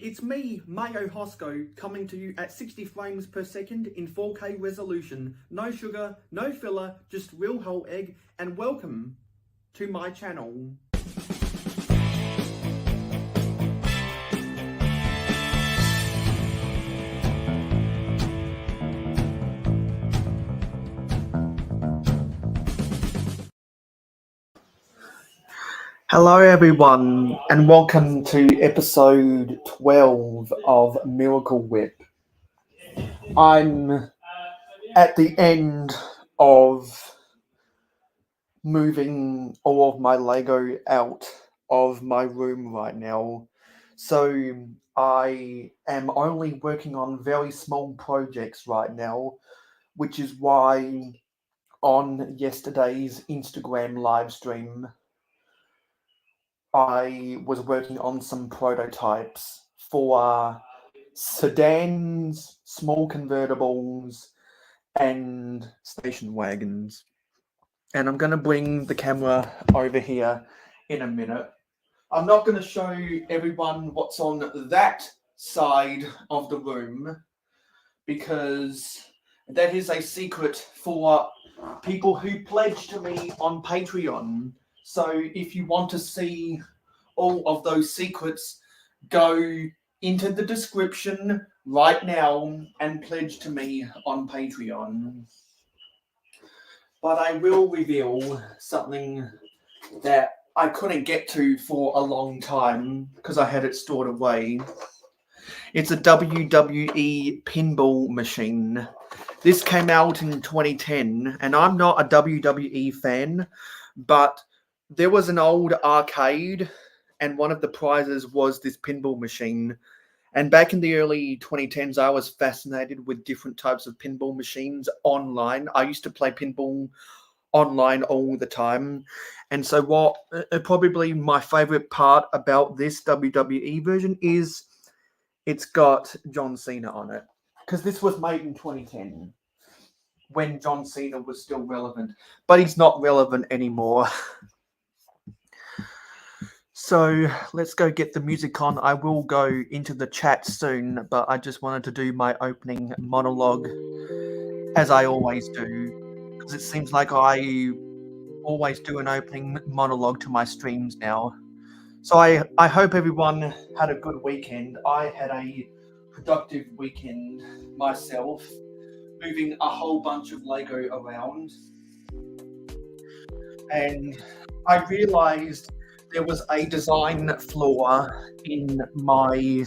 it's me, mayohosko, coming to you at 60 frames per second in 4K resolution. No sugar, no filler, just real whole egg, and welcome to my channel. Hello everyone, and welcome to episode 12 of Miracle Whip. I'm at the end of moving all of my Lego out of my room right now. So I am only working on very small projects right now, which is why on yesterday's Instagram live stream, I was working on some prototypes for sedans, small convertibles, and station wagons. And I'm going to bring the camera over here in a minute. I'm not going to show everyone what's on that side of the room because that is a secret for people who pledge to me on Patreon. So if you want to see all of those secrets, go into the description right now and pledge to me on Patreon. But I will reveal something that I couldn't get to for a long time because I had it stored away. It's a WWE pinball machine. This came out in 2010, and I'm not a WWE fan, but there was an old arcade, and one of the prizes was this pinball machine. And back in the early 2010s, I was fascinated with different types of pinball machines online. I used to play pinball online all the time. And so probably my favorite part about this WWE version is it's got John Cena on it. Because this was made in 2010 when John Cena was still relevant. But he's not relevant anymore. So let's go get the music on. I will go into the chat soon, but I just wanted to do my opening monologue as I always do, because it seems like I always do an opening monologue to my streams now. So I hope everyone had a good weekend. I had a productive weekend myself, moving a whole bunch of Lego around. And I realized there was a design flaw in my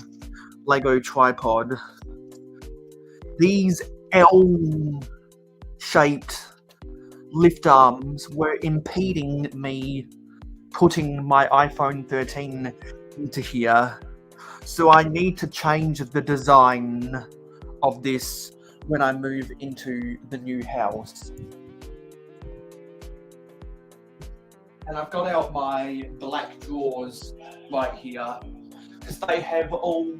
Lego tripod. These L-shaped lift arms were impeding me putting my iPhone 13 into here. So I need to change the design of this when I move into the new house. And I've got out my black drawers right here because they have all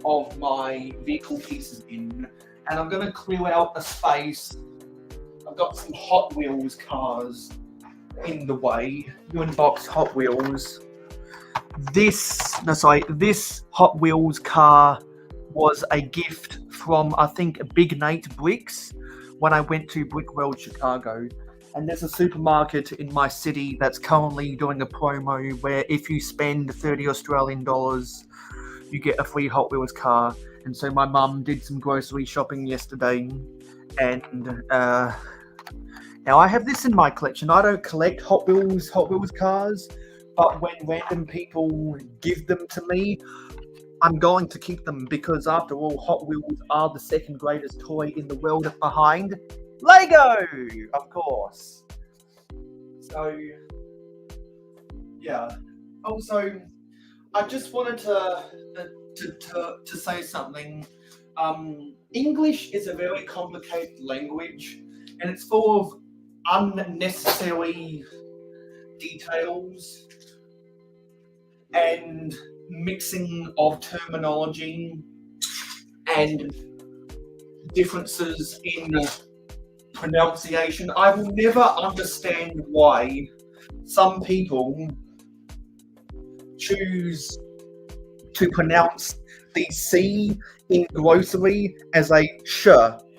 of my vehicle pieces in. And I'm going to clear out a space. I've got some Hot Wheels cars in the way. Unbox Hot Wheels. This Hot Wheels car was a gift from, I think, Big Nate Bricks when I went to Brick World Chicago. And there's a supermarket in my city that's currently doing a promo where if you spend 30 Australian dollars, you get a free Hot Wheels car. And so my mum did some grocery shopping yesterday. And now I have this in my collection. I don't collect Hot Wheels cars, but when random people give them to me, I'm going to keep them because after all, Hot Wheels are the second greatest toy in the world behind Lego, of course. So, yeah. Also, I just wanted to say something. English is a very complicated language, and it's full of unnecessary details and mixing of terminology and differences in pronunciation. I will never understand why some people choose to to pronounce the C in grocery as a sh.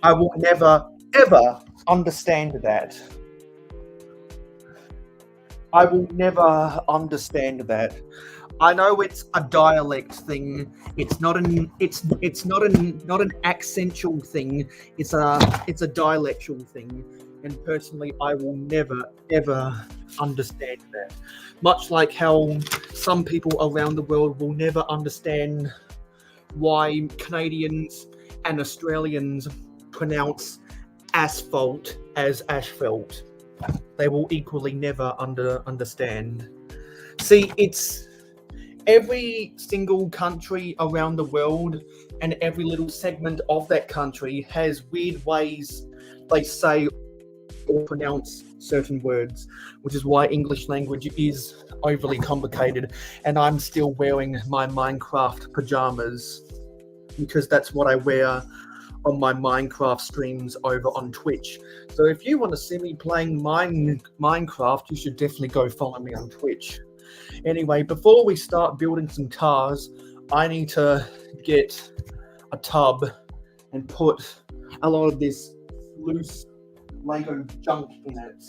I will never, ever understand that. I will never understand that. I know it's a dialect thing. It's not an not an accentual thing. It's a dialectual thing. And personally, I will never ever understand that. Much like how some people around the world will never understand why Canadians and Australians pronounce asphalt as asphalt. They will equally never understand. See, it's every single country around the world and every little segment of that country has weird ways they say or pronounce certain words, which is why English language is overly complicated. And I'm still wearing my Minecraft pajamas because that's what I wear on my Minecraft streams over on Twitch. So if you want to see me playing Minecraft, you should definitely go follow me on Twitch. Anyway, before we start building some cars, I need to get a tub and put a lot of this loose Lego junk in it.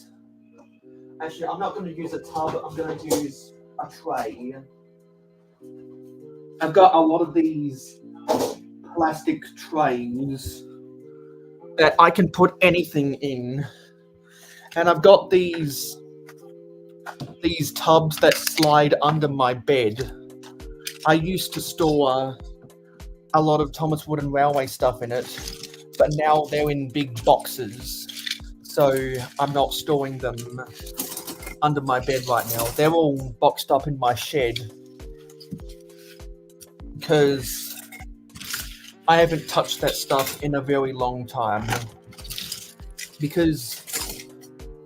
Actually, I'm not going to use a tub, I'm going to use a tray. I've got a lot of these plastic trays that I can put anything in. And I've got these tubs that slide under my bed. I used to store a lot of Thomas Wooden Railway stuff in it, but now they're in big boxes, so I'm not storing them under my bed right now. They're all boxed up in my shed because I haven't touched that stuff in a very long time, because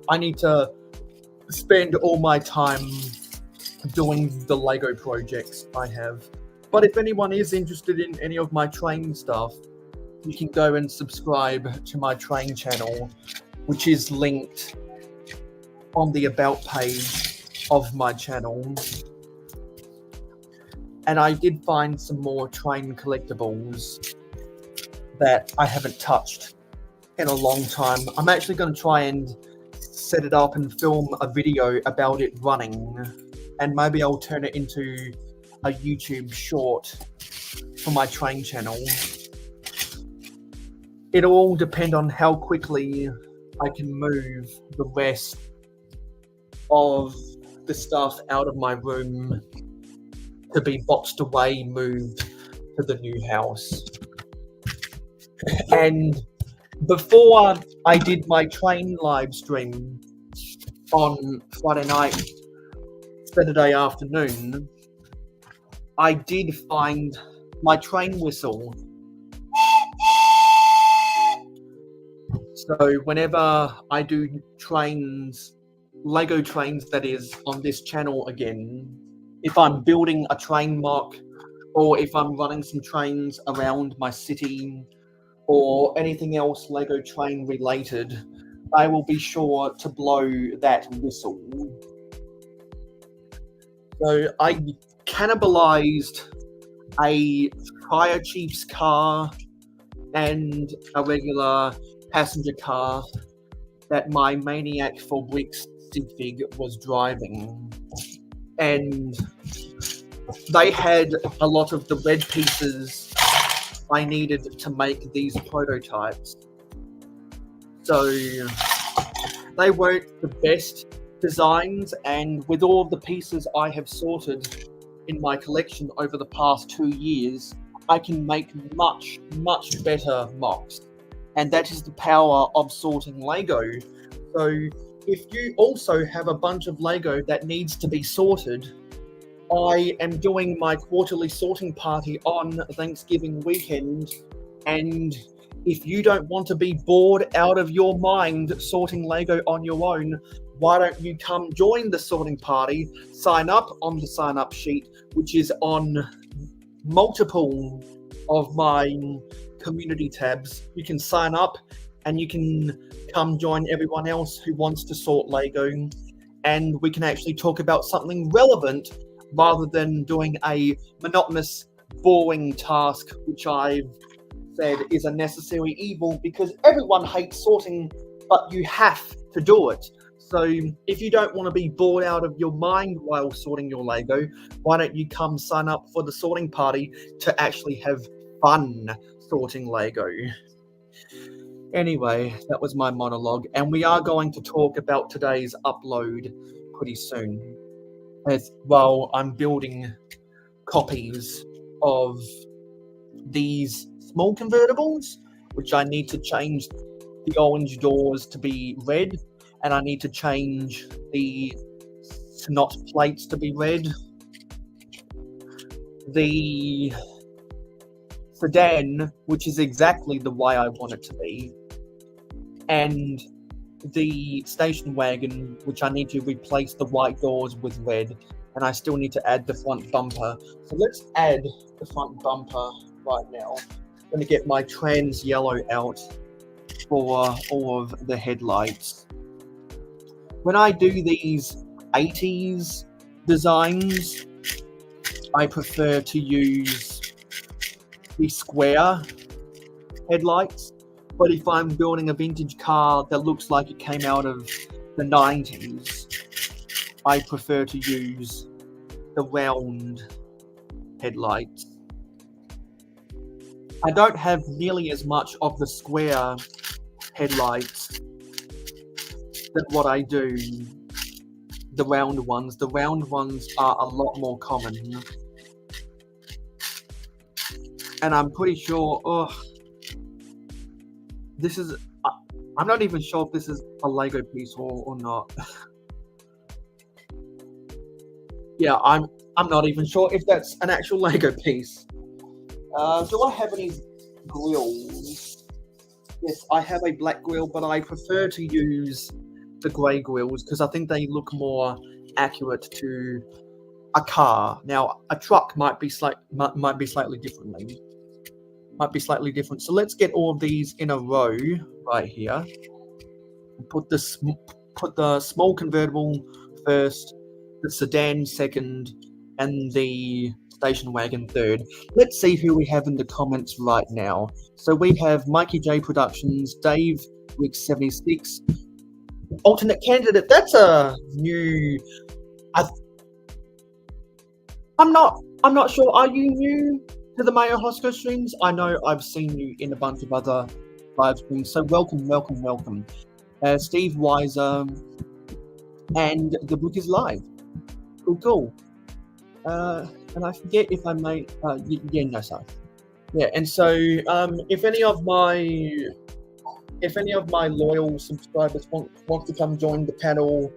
I need to spend all my time doing the Lego projects I have. But if anyone is interested in any of my train stuff, you can go and subscribe to my train channel, which is linked on the about page of my channel. And I did find some more train collectibles that I haven't touched in a long time. I'm actually going to try and set it up and film a video about it running, and maybe I'll turn it into a YouTube short for my train channel. It'll all depend on how quickly I can move the rest of the stuff out of my room to be boxed away, moved to the new house. And before I did my train live stream on Friday night, Saturday afternoon, I did find my train whistle. So whenever I do trains, Lego trains that is, on this channel again, if I'm building a train mock, or if I'm running some trains around my city, or anything else Lego train related, I will be sure to blow that whistle. So I cannibalized a fire chief's car and a regular passenger car that my Maniac for Bricks Sigfig was driving. And they had a lot of the red pieces I needed to make these prototypes. So they weren't the best designs, and with all of the pieces I have sorted in my collection over the past 2 years, I can make much, much better mocks. And that is the power of sorting Lego. So if you also have a bunch of Lego that needs to be sorted, I am doing my quarterly sorting party on Thanksgiving weekend, and if you don't want to be bored out of your mind sorting Lego on your own, why don't you come join the sorting party? Sign up on the sign up sheet, which is on multiple of my community tabs. You can sign up and you can come join everyone else who wants to sort Lego, and we can actually talk about something relevant rather than doing a monotonous boring task, which I've said is a necessary evil because everyone hates sorting, but you have to do it. So if you don't want to be bored out of your mind while sorting your Lego, why don't you come sign up for the sorting party to actually have fun sorting Lego? Anyway, that was my monologue, and we are going to talk about today's upload pretty soon. As well, I'm building copies of these small convertibles, which I need to change the orange doors to be red, and I need to change the snot plates to be red. The sedan, which is exactly the way I want it to be, and the station wagon, which I need to replace the white doors with red, and I still need to add the front bumper. So let's add the front bumper right now. I'm going to get my trans yellow out for all of the headlights. When I do these 80s designs, I prefer to use the square headlights, but if I'm building a vintage car that looks like it came out of the 90s, I prefer to use the round headlights. I don't have nearly as much of the square headlights than what I do the round ones. The round ones are a lot more common. And I'm pretty sure, this is, I'm not even sure if this is a Lego piece or not. Yeah, I'm not even sure if that's an actual Lego piece. Do I have any grills? Yes, I have a black grill, but I prefer to use the grey grills because I think they look more accurate to a car. Now, a truck might be slightly different. So let's get all of these in a row right here. Put the small convertible first, the sedan second, and the station wagon third. Let's see who we have in the comments right now. So we have Mikey J Productions, Dave Rick 76, alternate candidate. That's a new. I'm not sure. Are you new to the mayohosko streams? I know I've seen you in a bunch of other live streams. So welcome. Steve Weiser, and the book is live. Cool. And I forget if I made. Yeah, and so if any of my loyal subscribers want to come join the panel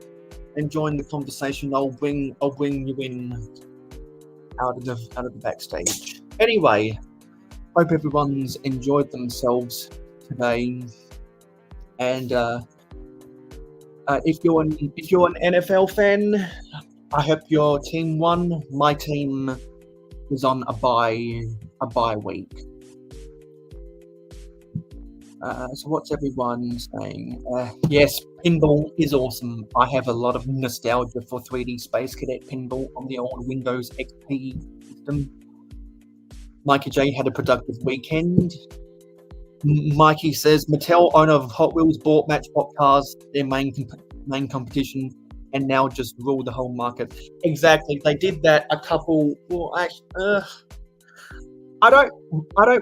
and join the conversation, I'll bring you in out of the backstage. Anyway, hope everyone's enjoyed themselves today, and if you're an NFL fan, I hope your team won. My team is on a bye week. So what's everyone saying? Yes, pinball is awesome. I have a lot of nostalgia for 3D Space Cadet pinball on the old Windows XP system. Mikey J had a productive weekend. Mikey says Mattel, owner of Hot Wheels, bought Matchbox cars, their main competition, and now just rule the whole market. Exactly, they did that a couple. Well, actually, I don't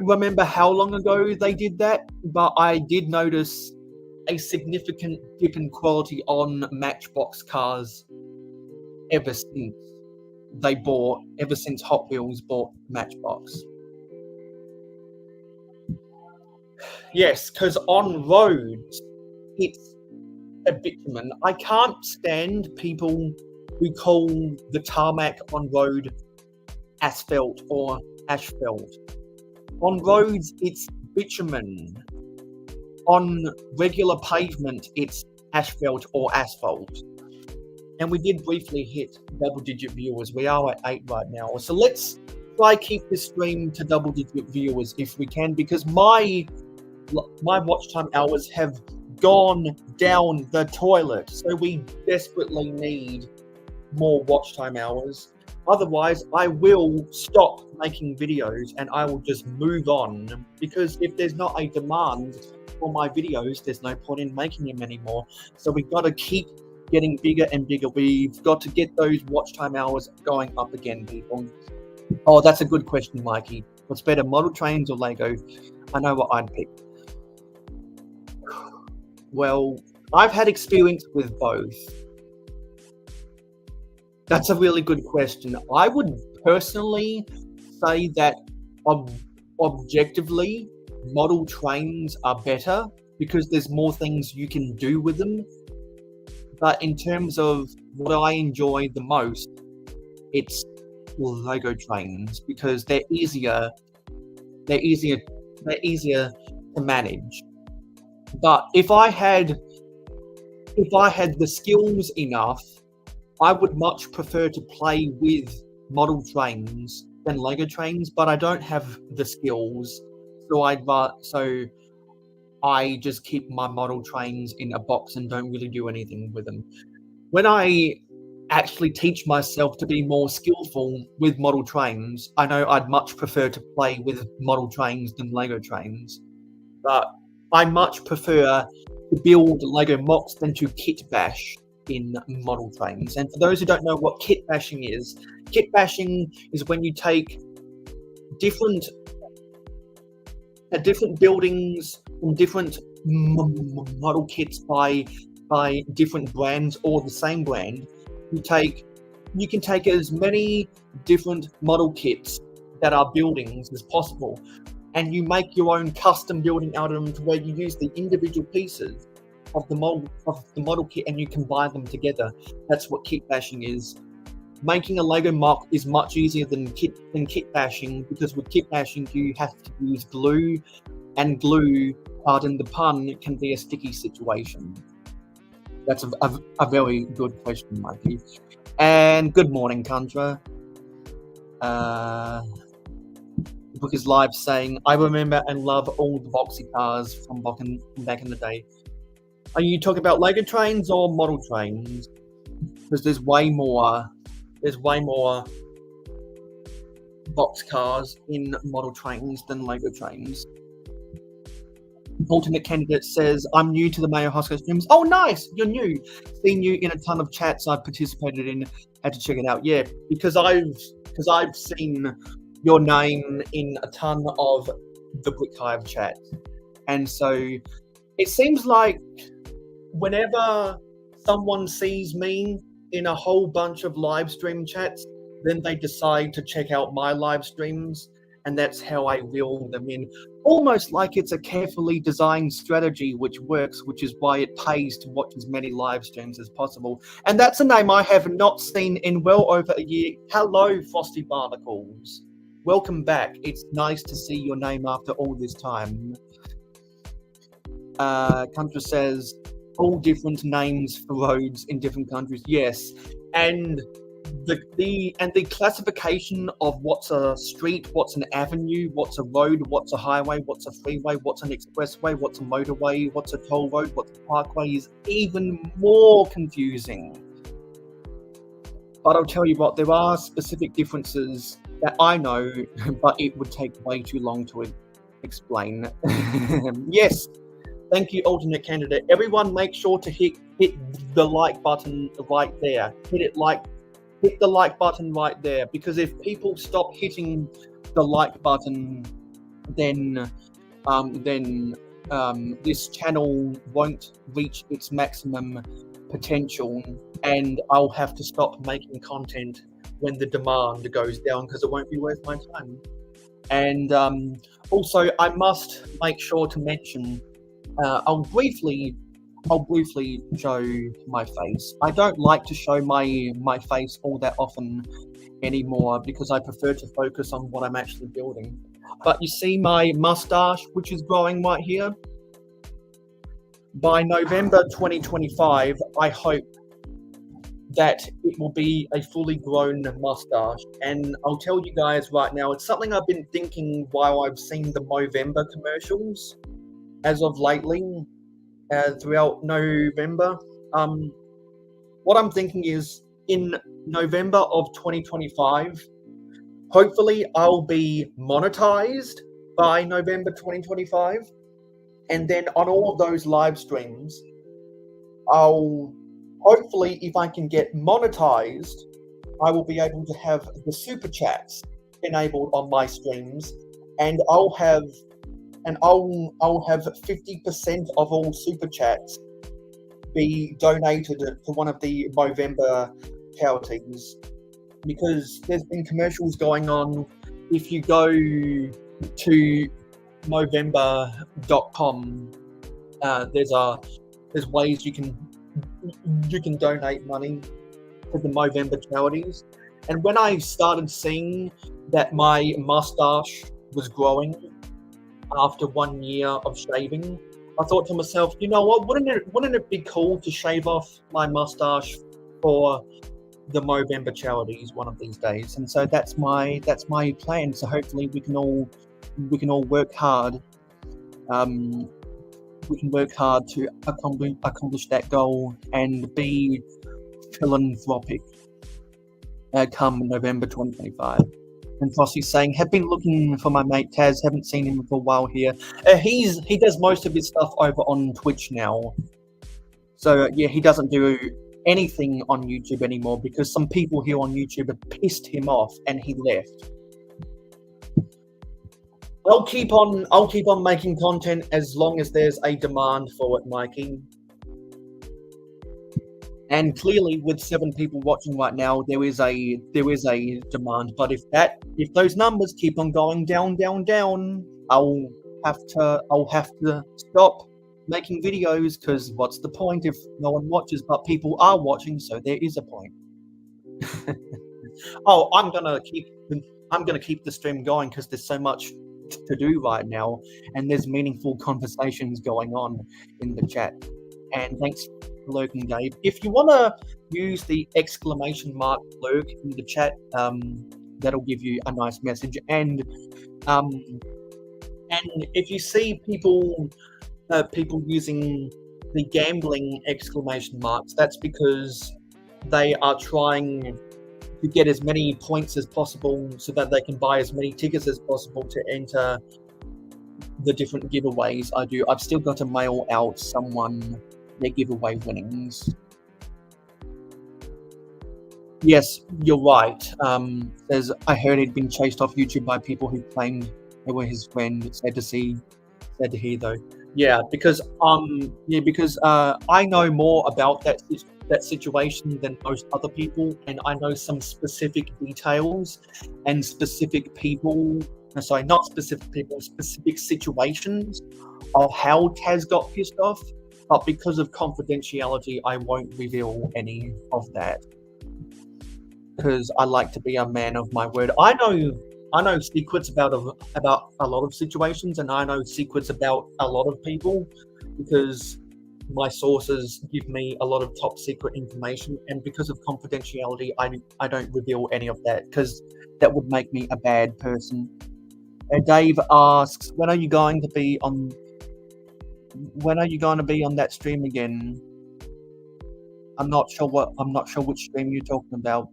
remember how long ago they did that, but I did notice a significant dip in quality on Matchbox cars ever since Hot Wheels bought Matchbox. Yes, because on roads, it's a bitumen. I can't stand people who call the tarmac on road asphalt or asphalt. On roads, it's bitumen. On regular pavement, it's asphalt or asphalt. And we did briefly hit double-digit viewers. We are at 8 right now. So let's try keep this stream to double-digit viewers if we can, because my watch time hours have gone down the toilet. So we desperately need more watch time hours. Otherwise, I will stop making videos and I will just move on, because if there's not a demand for my videos, there's no point in making them anymore. So we've got to keep getting bigger and bigger. We've got to get those watch time hours going up again, people. Oh, that's a good question, Mikey. What's better, model trains or Lego? I know what I'd pick. Well, I've had experience with both. That's a really good question. I would personally say that objectively, model trains are better because there's more things you can do with them. But in terms of what I enjoy the most, it's Lego trains, because they're easier to manage. But if I had the skills enough, I would much prefer to play with model trains than Lego trains, but I don't have the skills, so I just keep my model trains in a box and don't really do anything with them. When I actually teach myself to be more skillful with model trains, I know I'd much prefer to play with model trains than Lego trains. But I much prefer to build Lego mocks than to kit bash in model trains. And for those who don't know what kit bashing is when you take different buildings from different model kits by different brands or the same brand. You can take as many different model kits that are buildings as possible, and you make your own custom building out of them, to where you use the individual pieces of the model kit and you combine them together. That's what kit bashing is. Making a Lego mock is much easier than kit bashing, because with kit bashing you have to use glue, and glue, pardon the pun, can be a sticky situation. That's a very good question, Mikey. And good morning, Kandra. Book is live saying, I remember and love all the boxy cars from back in the day. Are you talking about Lego trains or model trains? Because there's way more box cars in model trains than Lego trains. Alternate candidate says, I'm new to the mayohosko streams. Oh, nice! You're new. Seen you in a ton of chats I've participated in. Had to check it out. Yeah, because I've seen your name in a ton of the Brick Hive chat. And so it seems like whenever someone sees me in a whole bunch of live stream chats, then they decide to check out my live streams, and that's how I reel them in. Almost like it's a carefully designed strategy which works, which is why it pays to watch as many live streams as possible. And that's a name I have not seen in well over a year. Hello, Frosty Barnacles. Welcome back. It's nice to see your name after all this time. Kandra says, all different names for roads in different countries. Yes, and the classification of what's a street, what's an avenue, what's a road, what's a highway, what's a freeway, what's an expressway, what's a motorway, what's a toll road, what's a parkway is even more confusing. But I'll tell you what, there are specific differences that I know, but it would take way too long to explain. Yes. Thank you, alternate candidate. Everyone make sure to hit the like button right there. Hit the like button right there, because if people stop hitting the like button, then this channel won't reach its maximum potential, and I'll have to stop making content when the demand goes down, because it won't be worth my time. And also, I must make sure to mention, I'll briefly show my face. I don't like to show my face all that often anymore, because I prefer to focus on what I'm actually building. But you see my mustache, which is growing right here? By November 2025, I hope that it will be a fully grown mustache. And I'll tell you guys right now, it's something I've been thinking while I've seen the Movember commercials as of lately, throughout November. What I'm thinking is, in November of 2025, hopefully I'll be monetized by November 2025. And then on all of those live streams, I'll hopefully, if I can get monetized, I will be able to have the super chats enabled on my streams, and I'll have 50% of all super chats be donated to one of the Movember charities, because there's been commercials going on. If you go to Movember.com, there's ways you can donate money to the Movember charities. And when I started seeing that my mustache was growing after 1 year of shaving, I thought to myself, you know what, wouldn't it be cool to shave off my mustache for the Movember charities one of these days? And so that's my plan. So hopefully we can all work hard. We can work hard to accomplish that goal and be philanthropic come November 2025. And Frosty's saying, have been looking for my mate Taz, haven't seen him for a while here. He does most of his stuff over on Twitch now. So yeah, he doesn't do anything on YouTube anymore because some people here on YouTube have pissed him off and he left. I'll keep on making content as long as there's a demand for it, Mikey. And clearly, with 7 people watching right now, there is a demand. But if those numbers keep on going down, I'll have to stop making videos, because what's the point if no one watches? But people are watching, so there is a point. Oh, I'm gonna keep the stream going because there's so much to do right now, and there's meaningful conversations going on in the chat. And thanks for lurking, Dave. If you want to use the exclamation mark lurk in the chat, that'll give you a nice message. And if you see people using the gambling exclamation marks, that's because they are trying to get as many points as possible so that they can buy as many tickets as possible to enter the different giveaways I do. I've still got to mail out someone their giveaway winnings. Yes, you're right. Says, I heard he'd been chased off YouTube by people who claimed they were his friend. It's sad to hear though. Yeah, because I know more about that situation than most other people, and I know some specific details and specific people. Sorry, not specific people, specific situations of how Taz got pissed off. But because of confidentiality, I won't reveal any of that, because I like to be a man of my word. I know secrets about a lot of situations, and I know secrets about a lot of people, because my sources give me a lot of top secret information, and because of confidentiality, I don't reveal any of that, because that would make me a bad person. And Dave asks, when are you going to be on that stream again? I'm not sure which stream you're talking about.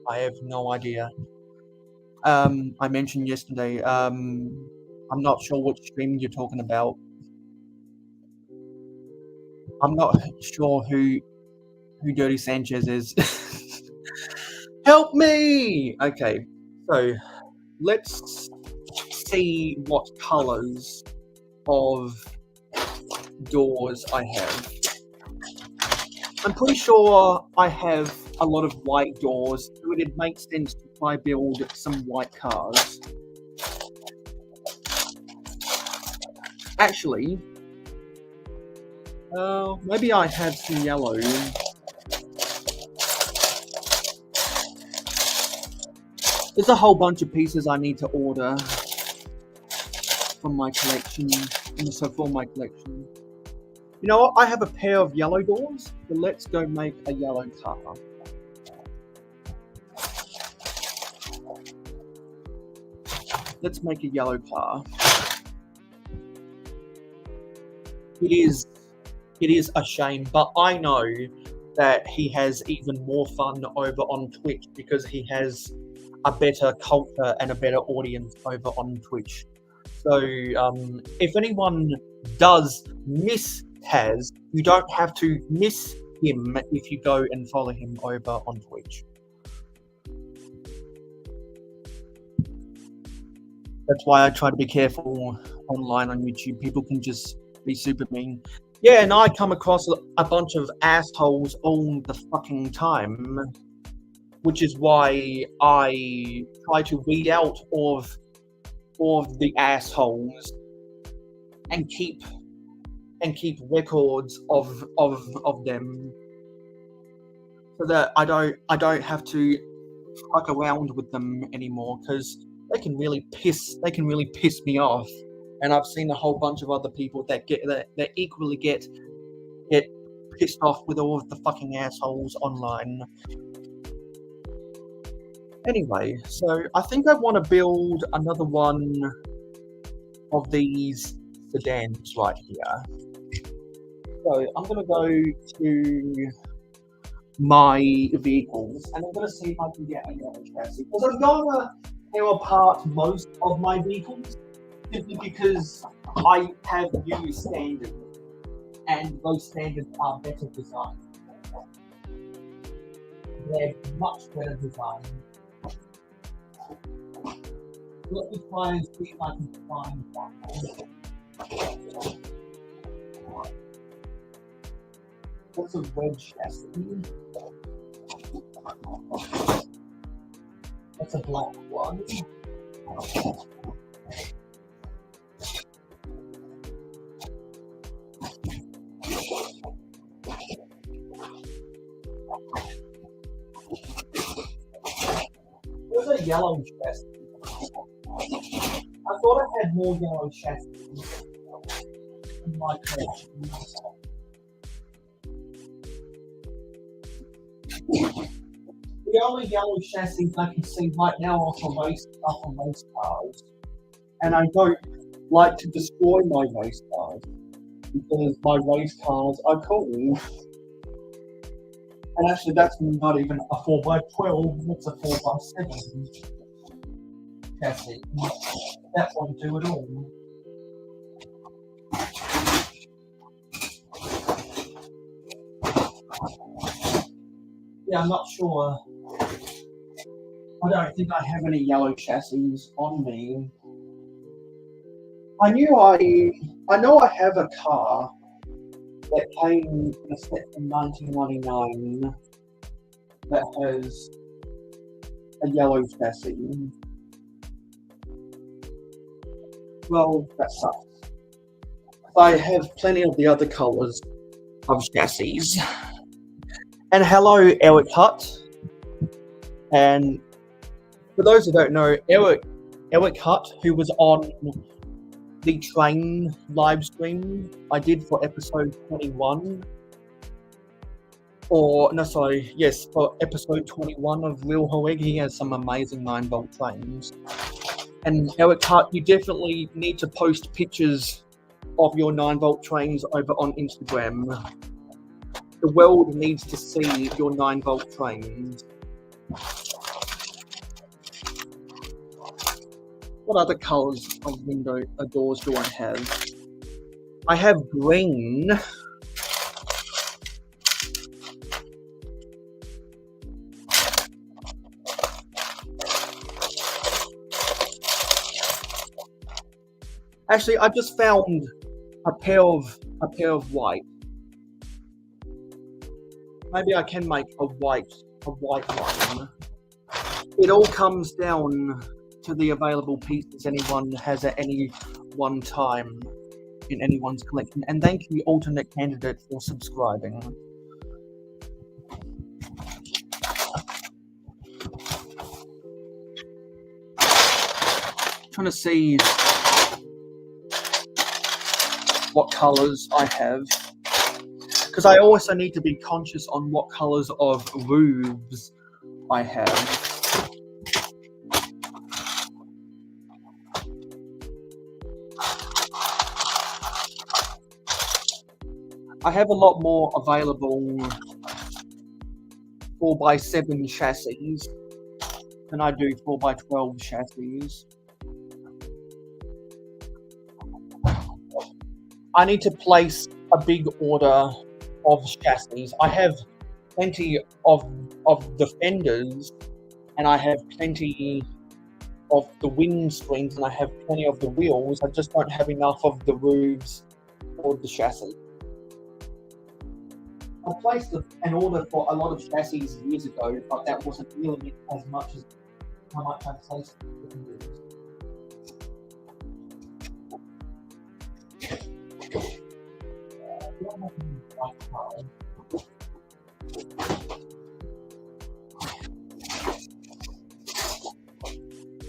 I have no idea. I mentioned yesterday, I'm not sure which stream you're talking about. I'm not sure who Dirty Sanchez is. Help me! Okay, so let's see what colors of doors I have. I'm pretty sure I have a lot of white doors, so it'd make sense to try build some white cars. Actually, maybe I have some yellow. There's a whole bunch of pieces I need to order from my collection. So for my collection. You know what? I have a pair of yellow doors, so let's go make a yellow car. Let's make a yellow car. It is a shame, but I know that he has even more fun over on Twitch because he has a better culture and a better audience over on Twitch. So if anyone does miss Taz, you don't have to miss him if you go and follow him over on Twitch. That's why I try to be careful online on YouTube. People can just be super mean. Yeah, and I come across a bunch of assholes all the fucking time, which is why I try to weed out all of the assholes and keep records of them, so that I don't have to fuck around with them anymore, because they can really piss me off. And I've seen a whole bunch of other people that equally get pissed off with all of the fucking assholes online. Anyway, so I think I want to build another one of these sedans right here. So I'm going to go to my vehicles, and I'm going to see if I can get a yellow chassis. Because I'm going to tear apart most of my vehicles, simply because I have used standards, and those standards are better designed. They're much better designed. Let me try and see if I can find one. What's a red chassis? That's a black one. There's a yellow chassis. I thought I had more yellow chassis in my collection. The only yellow chassis I can see right now are for race cars, and I don't like to destroy my race cars because my race cars are cool. And actually, that's not even a 4x12; it's a 4x7 chassis. That won't do at all. Yeah, I'm not sure. I don't think I have any yellow chassis on me. I know I have a car that came in a set from 1999 that has a yellow chassis. Well, that sucks. I have plenty of the other colours of chassis. And hello, Eric Hutt. And for those who don't know, Eric Hutt, who was on the train live stream I did for episode 21. For episode 21 of Real Hoeg. He has some amazing 9-volt trains. And Eric Hutt, you definitely need to post pictures of your 9-volt trains over on Instagram. The world needs to see your 9-volt trains. What other colours of doors do I have? I have green. Actually, I just found a pair of white. Maybe I can make a white one. It all comes down to the available pieces anyone has at any one time in anyone's collection. And thank you, alternate candidate, for subscribing. Trying to see what colours I have, because I also need to be conscious on what colours of roofs I have. I have a lot more available 4x7 chassis. Can I do 4x12 chassis? I need to place a big order of chassis. I have plenty of the fenders, and I have plenty of the windscreens, and I have plenty of the wheels. I just don't have enough of the roofs or the chassis. I placed an order for a lot of chassis years ago, but that wasn't really as much as how much I placed for the roofs.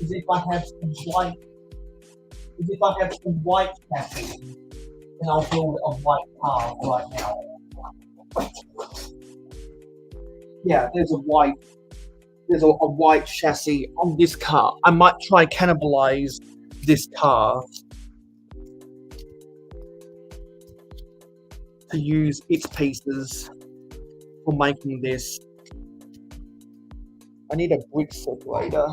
Is if I have some white chassis, then I'll build a white car right now. Yeah, there's a white chassis on this car. I might try cannibalize this car to use its pieces for making this. I need a brick separator.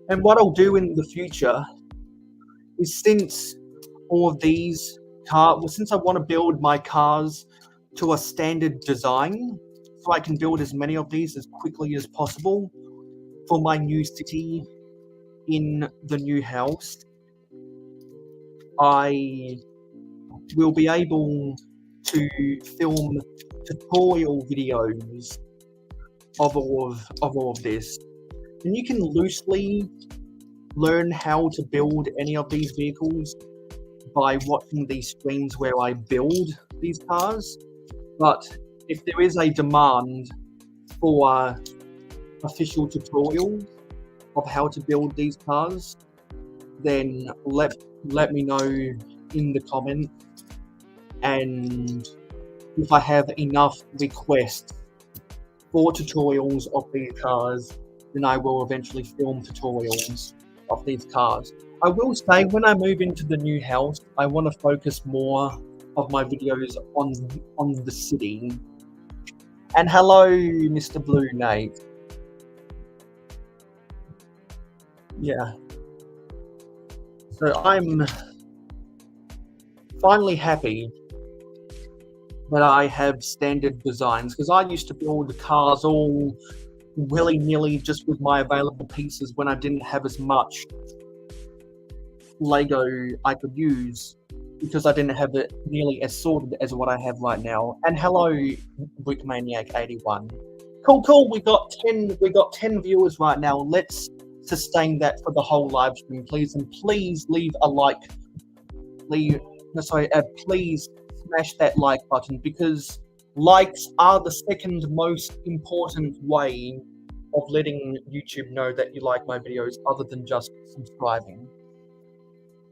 And what I'll do in the future is, since I want to build my cars to a standard design, so I can build as many of these as quickly as possible for my new city in the new house, I will be able to film tutorial videos of all of this. And you can loosely learn how to build any of these vehicles by watching these streams where I build these cars. But if there is a demand for official tutorials of how to build these cars, then let me know in the comments, and if I have enough requests for tutorials of these cars, then I will eventually film tutorials of these cars. I will say, when I move into the new house, I want to focus more of my videos on the city. And hello, Mr. Blue Nate. Yeah. So I'm finally happy that I have standard designs, because I used to build cars all willy-nilly just with my available pieces when I didn't have as much Lego I could use, because I didn't have it nearly as sorted as what I have right now. And hello, Brickmaniac81. Cool. We got 10 viewers right now. Let's sustain that for the whole live stream, please. And please leave a like. Please smash that like button, because likes are the second most important way of letting YouTube know that you like my videos, other than just subscribing.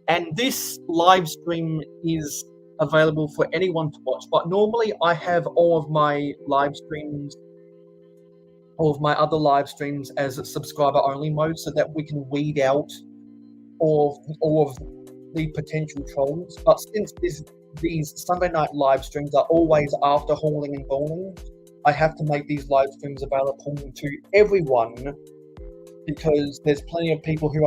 And this live stream is available for anyone to watch, but normally I have all of my other live streams as subscriber only mode, so that we can weed out all of the potential trolls. But since these Sunday night live streams are always after hauling and bowling, I have to make these live streams available to everyone, because there's plenty of people who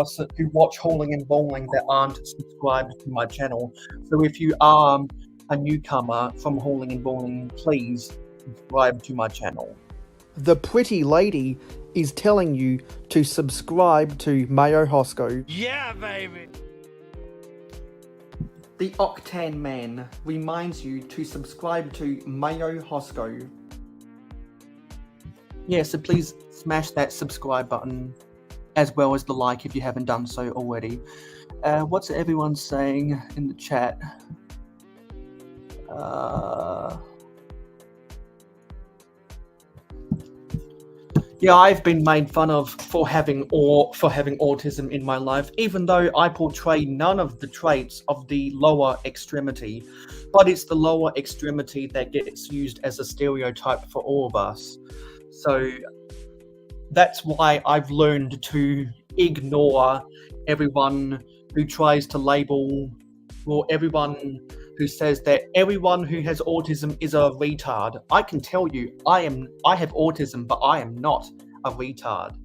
watch hauling and bowling that aren't subscribed to my channel. So if you are a newcomer from hauling and bowling, please subscribe to my channel. The pretty lady is telling you to subscribe to mayohosko. Yeah, baby! The Octane Man reminds you to subscribe to mayohosko. Yeah, so please smash that subscribe button, as well as the like if you haven't done so already. What's everyone saying in the chat? Yeah, I've been made fun of for having autism in my life, even though I portray none of the traits of the lower extremity. But it's the lower extremity that gets used as a stereotype for all of us. So that's why I've learned to ignore everyone who tries to label, or everyone who says that everyone who has autism is a retard. I can tell you, I have autism, but I am not a retard.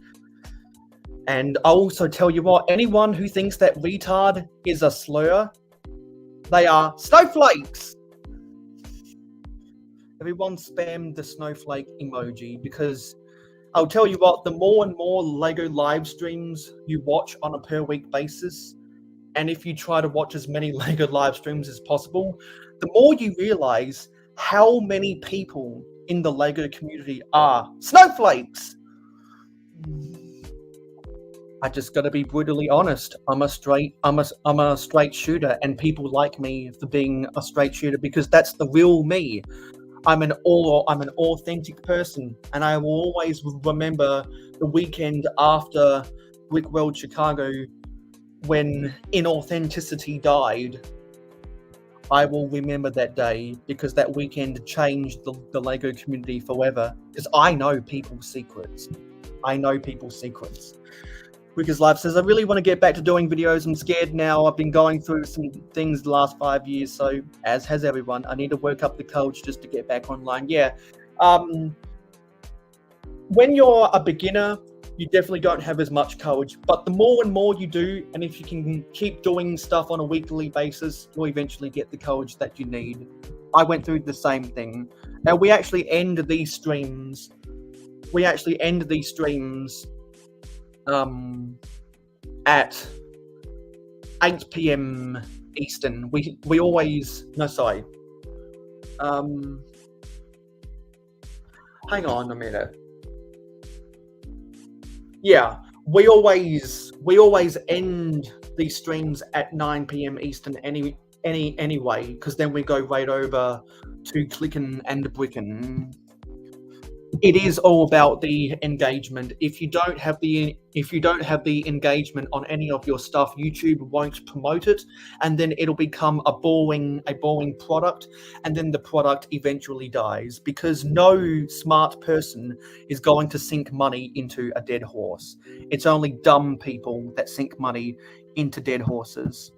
And I'll also tell you what, anyone who thinks that retard is a slur, they are snowflakes. Everyone spam the snowflake emoji, because I'll tell you what, the more and more LEGO live streams you watch on a per week basis, and if you try to watch as many LEGO live streams as possible, the more you realize how many people in the LEGO community are snowflakes. I just gotta be brutally honest. I'm a straight shooter, and people like me for being a straight shooter because that's the real me. I'm an authentic person, and I will always remember the weekend after Brickworld Chicago when inauthenticity died. I will remember that day because that weekend changed the LEGO community forever. Because I know people's secrets. Wickers Life says, I really want to get back to doing videos. I'm scared now. I've been going through some things the last 5 years, so as has everyone. I need to work up the courage just to get back online. Yeah. When you're a beginner, you definitely don't have as much courage, but the more and more you do, and if you can keep doing stuff on a weekly basis, you'll eventually get the courage that you need. I went through the same thing. Now, we actually end these streams at 8 p.m. Eastern. We always hang on a minute. Yeah, we always end these streams at 9 p.m. Eastern anyway, because then we go right over to Clickin' and Brickin'. It is all about the engagement. If you don't have the engagement on any of your stuff, YouTube won't promote it, and then it'll become a boring product, and then the product eventually dies because no smart person is going to sink money into a dead horse. It's only dumb people that sink money into dead horses.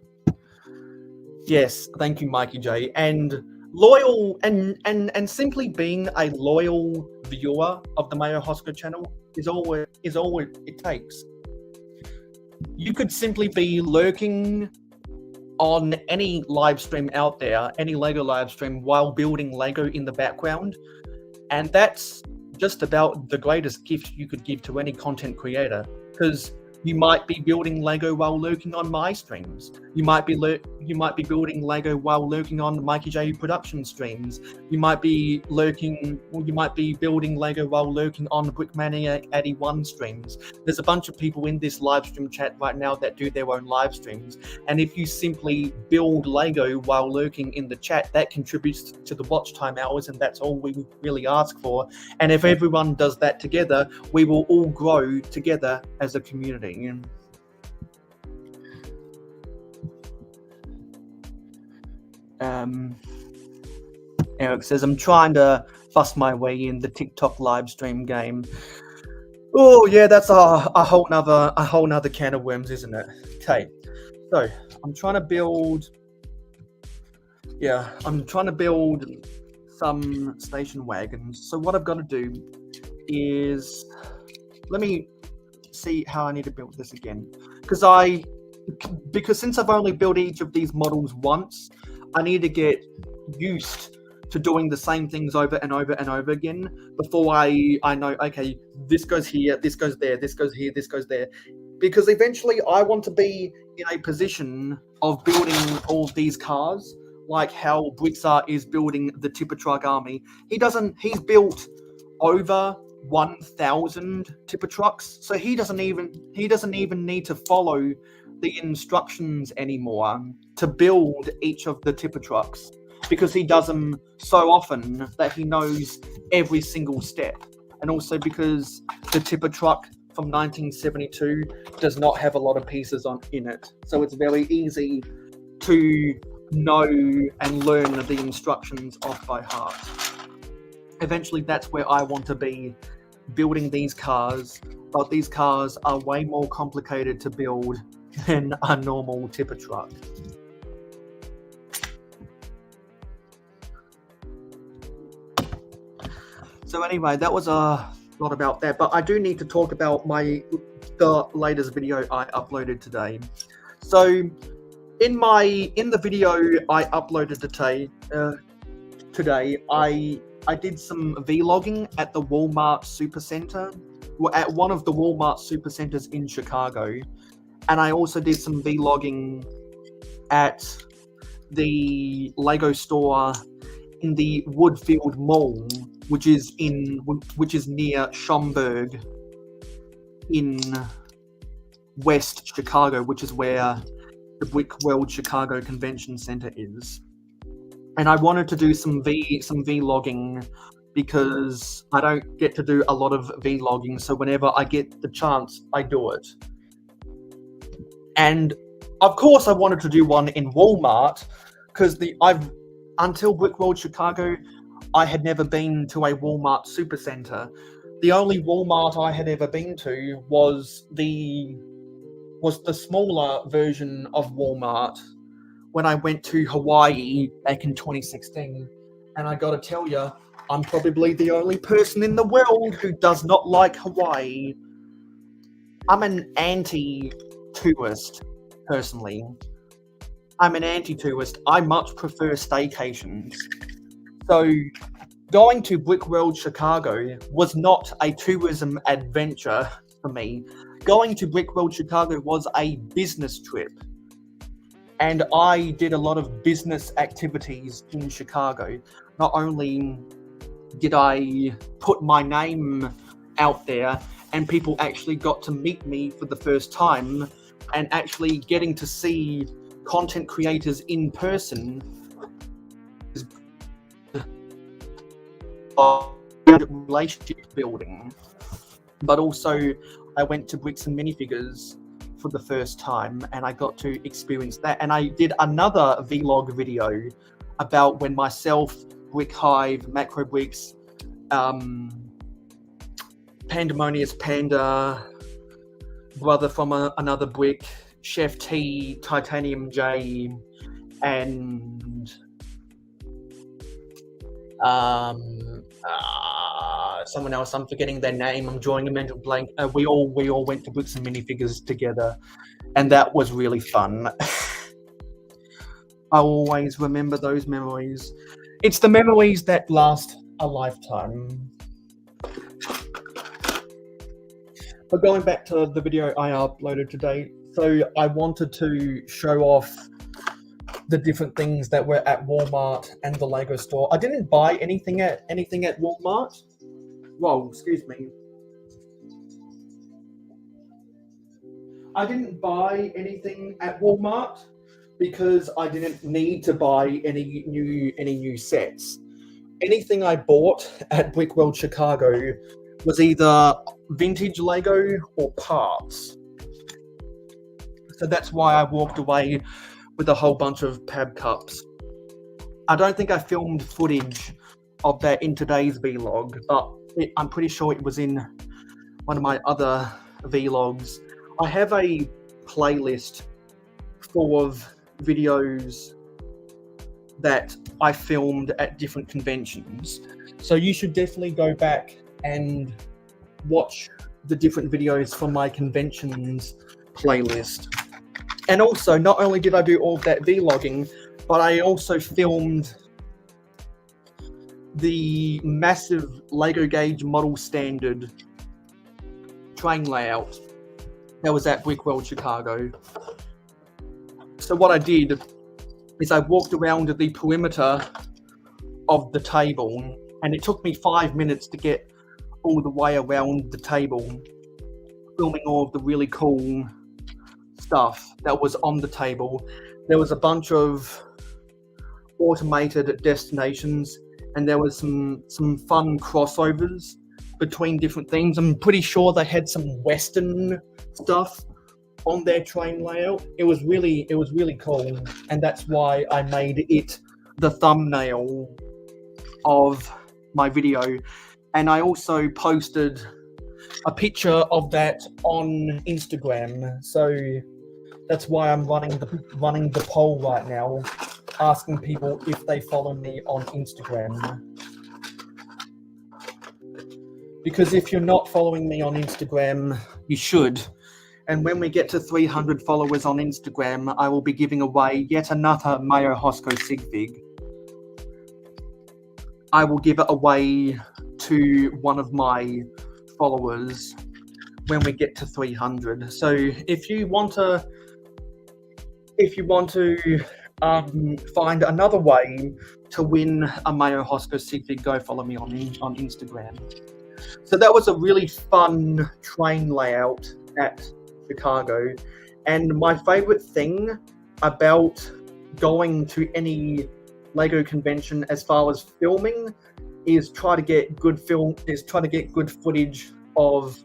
Yes, thank you, Mikey J. And loyal and simply being a loyal viewer of the mayohosko channel is all it takes. You could simply be lurking on any live stream out there, any LEGO live stream, while building LEGO in the background, and that's just about the greatest gift you could give to any content creator, because you might be building LEGO while lurking on my streams. You might be building LEGO while lurking on Mikey J production streams. You might be building LEGO while lurking on Brickmaniac 81 streams. There's a bunch of people in this live stream chat right now that do their own live streams. And if you simply build LEGO while lurking in the chat, that contributes to the watch time hours, and that's all we really ask for. And if everyone does that together, we will all grow together as a community. Eric says, I'm trying to bust my way in the TikTok live stream game. Oh yeah, that's a whole nother can of worms, isn't it? Okay, so I'm trying to build some station wagons. So what I've got to do is, let me see how I need to build this again, because since I've only built each of these models once, I need to get used to doing the same things over and over and over again before I know, okay, this goes here, this goes there, this goes here, this goes there, because eventually I want to be in a position of building all of these cars, like how Brixar is building the tipper truck army. He's built over 1,000 tipper trucks, so he doesn't even need to follow the instructions anymore to build each of the tipper trucks, because he does them so often that he knows every single step. And also because the tipper truck from 1972 does not have a lot of pieces in it, so it's very easy to know and learn the instructions off by heart. Eventually that's where I want to be, building these cars, but these cars are way more complicated to build than a normal tipper truck. So anyway, that was a lot about that, but I do need to talk about the latest video I uploaded today. So in the video I uploaded today, I did some vlogging at the Walmart Supercenter, at one of the Walmart Supercenters in Chicago, and I also did some vlogging at the Lego store in the Woodfield Mall, which is near Schaumburg in West Chicago, which is where the Brick World Chicago Convention Center is. And I wanted to do some vlogging because I don't get to do a lot of vlogging, so whenever I get the chance, I do it. And of course I wanted to do one in Walmart, because until Brick World Chicago, I had never been to a Walmart Supercenter. The only Walmart I had ever been to was the smaller version of Walmart when I went to Hawaii back in 2016. And I gotta tell you, I'm probably the only person in the world who does not like Hawaii. I'm an anti-tourist, personally. I'm an anti-tourist. I much prefer staycations. So going to Brick World Chicago was not a tourism adventure for me. Going to Brick World Chicago was a business trip. And I did a lot of business activities in Chicago. Not only did I put my name out there, and people actually got to meet me for the first time, and actually getting to see content creators in person is relationship building. But also I went to Bricks and Minifigures for the first time, and I got to experience that. And I did another vlog video about when myself, Brick Hive, Macro Bricks, Pandemonious Panda, Brother from Another Brick, Chef T, Titanium J, and someone else, I'm forgetting their name, I'm drawing a mental blank. We all went to Bricks and Minifigures together, and that was really fun. I always remember those memories. It's the memories that last a lifetime. But going back to the video I uploaded today, so I wanted to show off the different things that were at Walmart and the Lego store. I didn't buy anything at Walmart. Whoa, excuse me. I didn't buy anything at Walmart because I didn't need to buy any new sets. Anything I bought at Brick World Chicago was either vintage Lego or parts. So that's why I walked away with a whole bunch of Pab cups. I don't think I filmed footage of that in today's vlog, but I'm pretty sure it was in one of my other vlogs. I have a playlist full of videos that I filmed at different conventions. So you should definitely go back and watch the different videos from my conventions playlist. And also, not only did I do all of that vlogging, but I also filmed the massive Lego Gauge model standard train layout that was at Brick World Chicago. So what I did is I walked around the perimeter of the table, and it took me 5 minutes to get all the way around the table, filming all of the really cool stuff that was on the table. There was a bunch of automated destinations, and there was some fun crossovers between different things. I'm pretty sure they had some Western stuff on their train layout. It was really cool, and that's why I made it the thumbnail of my video. And I also posted a picture of that on Instagram. So that's why I'm running the poll right now, asking people if they follow me on Instagram. because if you're not following me on Instagram, you should. And when we get to 300 followers on Instagram, I will be giving away yet another mayohosko sig fig. I will give it away to one of my followers when we get to 300. So if you want to find another way to win a mayohosko sig fig, go follow me on Instagram. So that was a really fun train layout at Chicago, and my favorite thing about going to any Lego convention as far as filming is try to get good footage of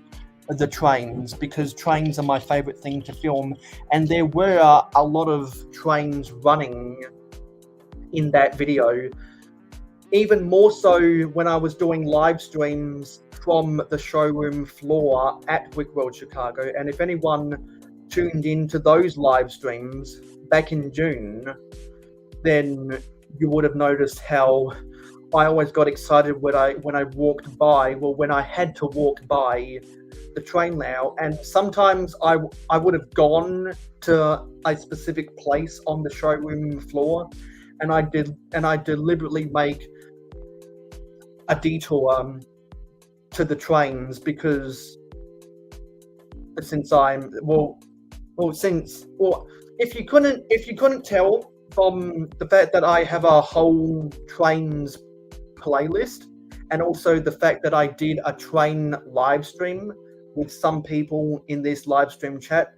the trains, because trains are my favorite thing to film, and there were a lot of trains running in that video, even more so when I was doing live streams from the showroom floor at Wickworld Chicago. And if anyone tuned into those live streams back in June, then you would have noticed how I always got excited when I had to walk by the train layout. And sometimes I would have gone to a specific place on the showroom floor, and I deliberately make a detour to the trains, because if you couldn't tell from the fact that I have a whole trains playlist, and also the fact that I did a train live stream with some people in this live stream chat,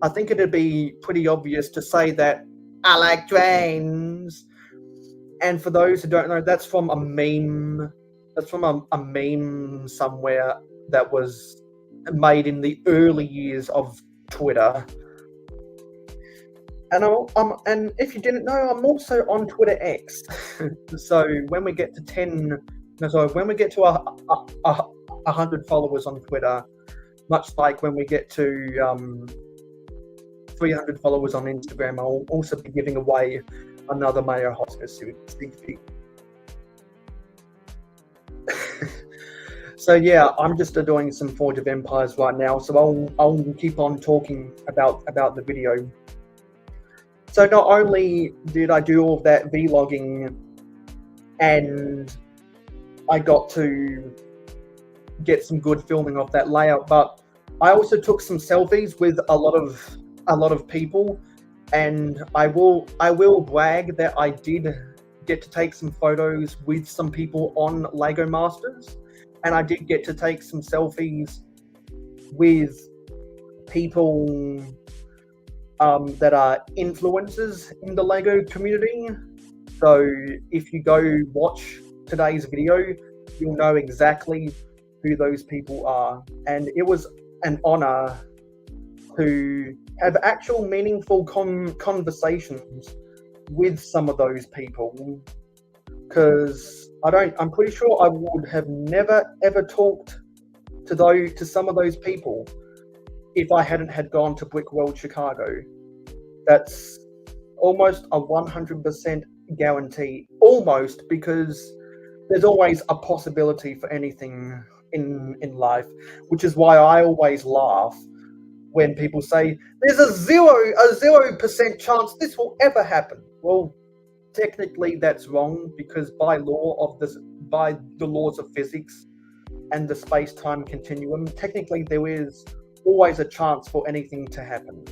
I think it'd be pretty obvious to say that I like trains. And for those who don't know, that's from a meme. That's from a meme somewhere that was made in the early years of Twitter. And if you didn't know, I'm also on Twitter X. So when we get to 100 followers on Twitter, much like when we get to 300 followers on Instagram, I'll also be giving away another mayohosko sig fig. So yeah, I'm just doing some Forge of Empires right now, so I'll keep on talking about the video. So not only did I do all of that vlogging, and I got to get some good filming of that layout, but I also took some selfies with a lot of people, and I will brag that I did get to take some photos with some people on Lego Masters, and I did get to take some selfies with people that are influencers in the Lego community. So if you go watch today's video, you'll know exactly who those people are. And it was an honor to have actual meaningful conversations with some of those people, because I'm pretty sure I would have never ever talked to some of those people if I hadn't had gone to Wickworld Chicago. That's almost a 100% guarantee, almost, because there's always a possibility for anything in life, which is why I always laugh when people say there's a 0% chance this will ever happen. Well, technically that's wrong, because by the laws of physics and the space-time continuum, technically there is always a chance for anything to happen.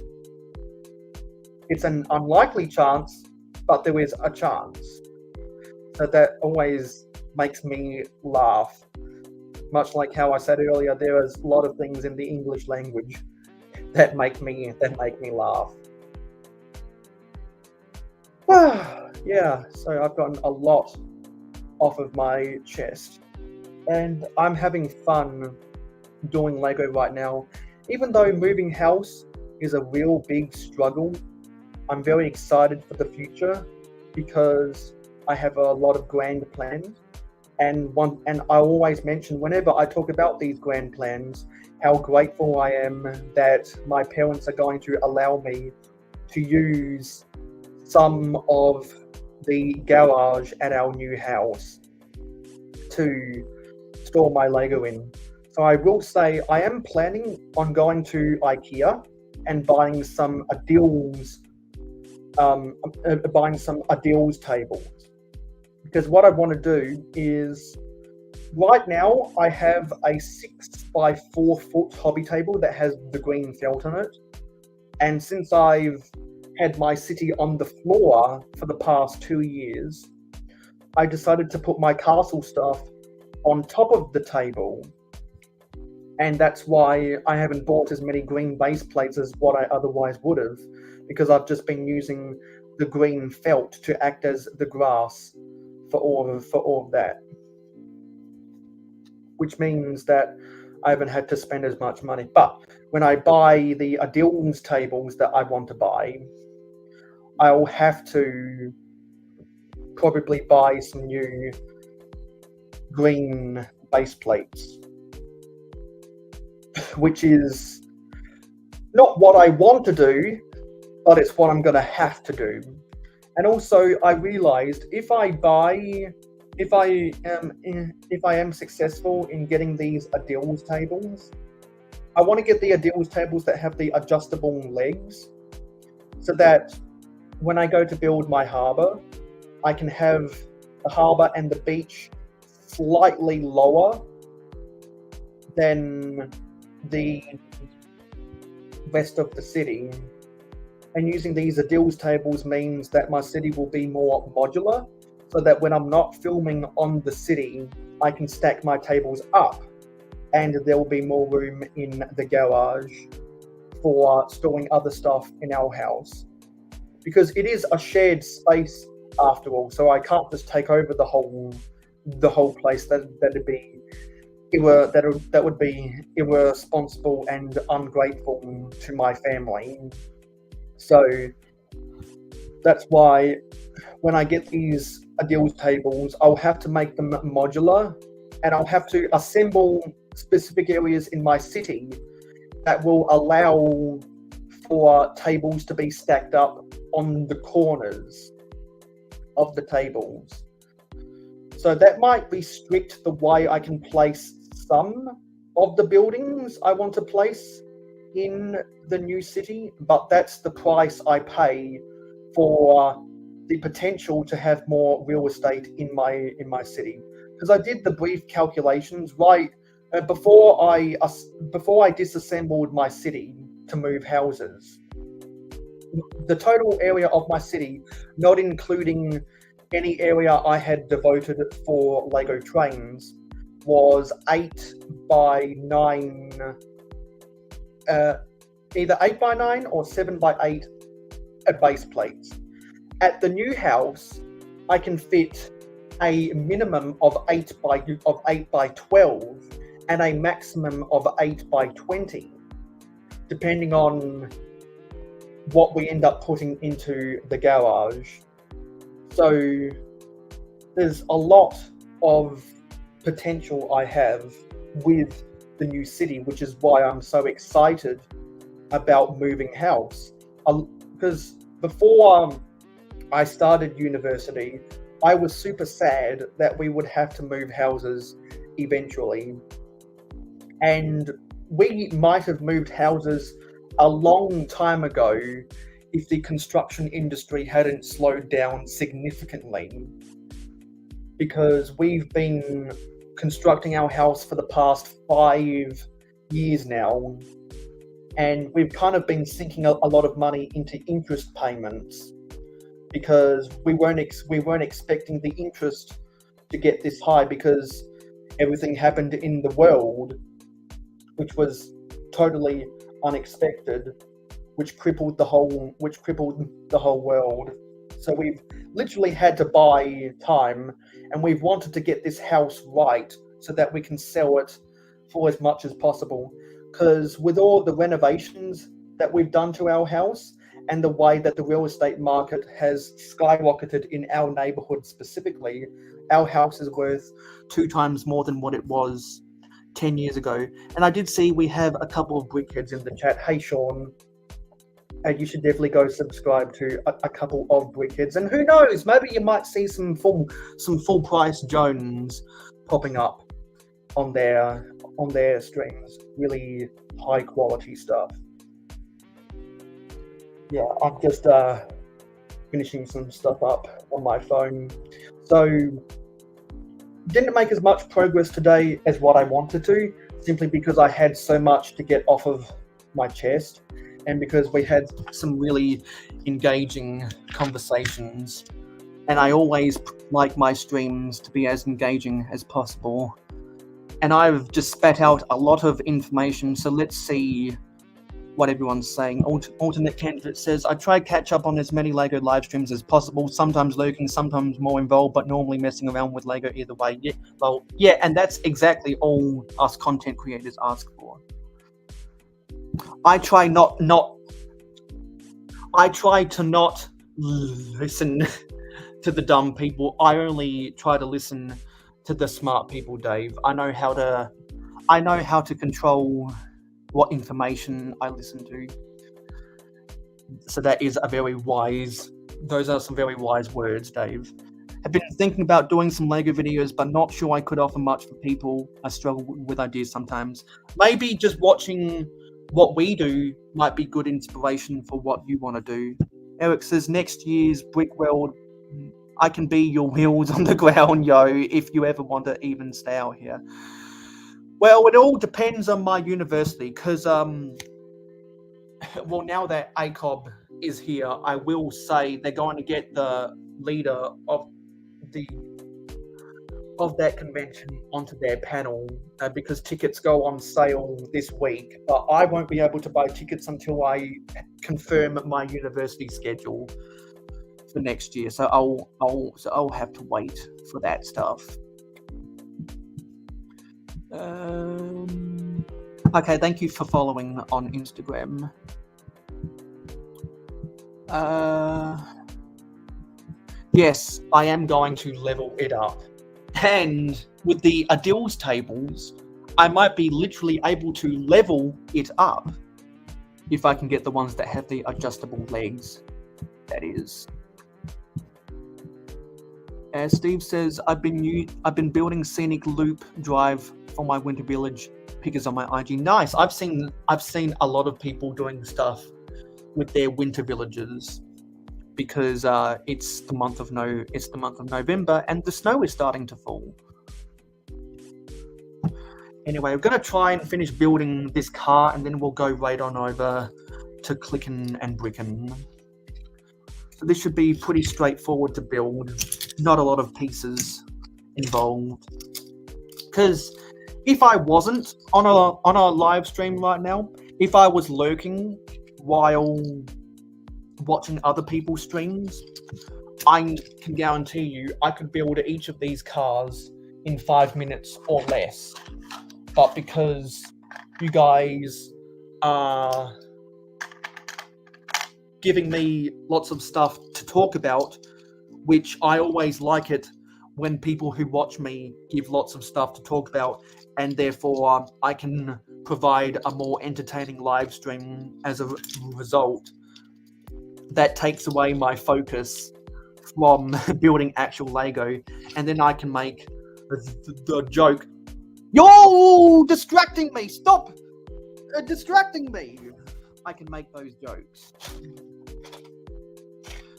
It's an unlikely chance, but there is a chance. So that always makes me laugh. Much like how I said earlier, there is a lot of things in the English language that make me laugh. Yeah, so I've gotten a lot off of my chest, and I'm having fun doing Lego right now. Even though moving house is a real big struggle, I'm very excited for the future, because I have a lot of grand plans, and I always mention whenever I talk about these grand plans how grateful I am that my parents are going to allow me to use some of the garage at our new house to store my Lego in. So I will say I am planning on going to IKEA and buying some Adils, tables. Because what I want to do is, right now I have a 6 by 4 foot hobby table that has the green felt on it. And since I've had my city on the floor for the past 2 years, I decided to put my castle stuff on top of the table. And that's why I haven't bought as many green base plates as what I otherwise would have, because I've just been using the green felt to act as the grass for all of that. Which means that I haven't had to spend as much money. But when I buy the Adils tables that I want to buy, I'll have to probably buy some new green base plates, which is not what I want to do, but it's what I'm going to have to do. And also, I realized if I am successful in getting these Adils tables, I want to get the Adils tables that have the adjustable legs, so that when I go to build my harbour, I can have the harbour and the beach slightly lower than the rest of the city. And using these Adils tables means that my city will be more modular, so that when I'm not filming on the city, I can stack my tables up, and there will be more room in the garage for storing other stuff in our house. Because it is a shared space after all, so I can't just take over the whole place. That would be irresponsible and ungrateful to my family. So that's why when I get these Adils tables, I'll have to make them modular, and I'll have to assemble specific areas in my city that will allow for tables to be stacked up on the corners of the tables. So that might restrict the way I can place some of the buildings I want to place in the new city, but that's the price I pay for the potential to have more real estate in my city. Because I did the brief calculations right before I disassembled my city to move houses. The total area of my city, not including any area I had devoted for Lego trains, was 8 by 9, either 8 by 9 or 7 by 8 base plates. At the new house, I can fit a minimum of 8 by 12 and a maximum of 8 by 20, depending on what we end up putting into the garage. So there's a lot of potential I have with the new city, which is why I'm so excited about moving house. Because before I started university, I was super sad that we would have to move houses eventually. And we might have moved houses a long time ago if the construction industry hadn't slowed down significantly. Because we've been constructing our house for the past 5 years now, and we've kind of been sinking a lot of money into interest payments, because we weren't expecting the interest to get this high, because everything happened in the world which was totally unexpected, which crippled the whole world. So we've literally had to buy time, and we've wanted to get this house right so that we can sell it for as much as possible. Because with all the renovations that we've done to our house, and the way that the real estate market has skyrocketed in our neighborhood specifically, our house is worth 2 times more than what it was 10 years ago. And I did see we have a couple of brickheads in the chat. Hey, Sean. And you should definitely go subscribe to a couple of brickheads. And who knows, maybe you might see some full price Jones popping up on there on their streams. Really high quality stuff. Yeah, I'm just finishing some stuff up on my phone. So didn't make as much progress today as what I wanted to, simply because I had so much to get off of my chest, and because we had some really engaging conversations. And I always like my streams to be as engaging as possible. And I've just spat out a lot of information, so let's see what everyone's saying. Alternate candidate says, I try to catch up on as many LEGO live streams as possible, sometimes lurking, sometimes more involved, but normally messing around with LEGO either way. Yeah, well, yeah, and that's exactly all us content creators ask for. I try to not listen to the dumb people. I only try to listen to the smart people, Dave. I know how to control what information I listen to. So that is those are some very wise words, Dave. I've been thinking about doing some LEGO videos, but not sure I could offer much for people. I struggle with ideas sometimes. Maybe just watching what we do might be good inspiration for what you want to do. Eric says, next year's Brick World, I can be your wheels on the ground, yo, if you ever want to even stay out here. Well, it all depends on my university, because, well, now that ACOB is here, I will say they're going to get the leader of that convention onto their panel, because tickets go on sale this week, but I won't be able to buy tickets until I confirm my university schedule for next year. So I'll have to wait for that stuff. Okay, thank you for following on Instagram. Yes, I am going to level it up. And with the Adil's tables, I might be literally able to level it up if I can get the ones that have the adjustable legs, that is. As Steve says, I've been building scenic loop drive for my Winter Village pickers on my IG. Nice. I've seen a lot of people doing stuff with their winter villages, because it's the month of November and the snow is starting to fall. Anyway, I'm gonna try and finish building this car, and then we'll go right on over to Clickin' and Brickin'. So this should be pretty straightforward to build. Not a lot of pieces involved. Because if I wasn't on a live stream right now, if I was lurking while watching other people's streams, I can guarantee you I could build each of these cars in 5 minutes or less. But because you guys are giving me lots of stuff to talk about, which I always like it when people who watch me give lots of stuff to talk about, and therefore I can provide a more entertaining live stream as a result. That takes away my focus from building actual Lego, and then I can make the joke. You're distracting me! Stop distracting me! I can make those jokes.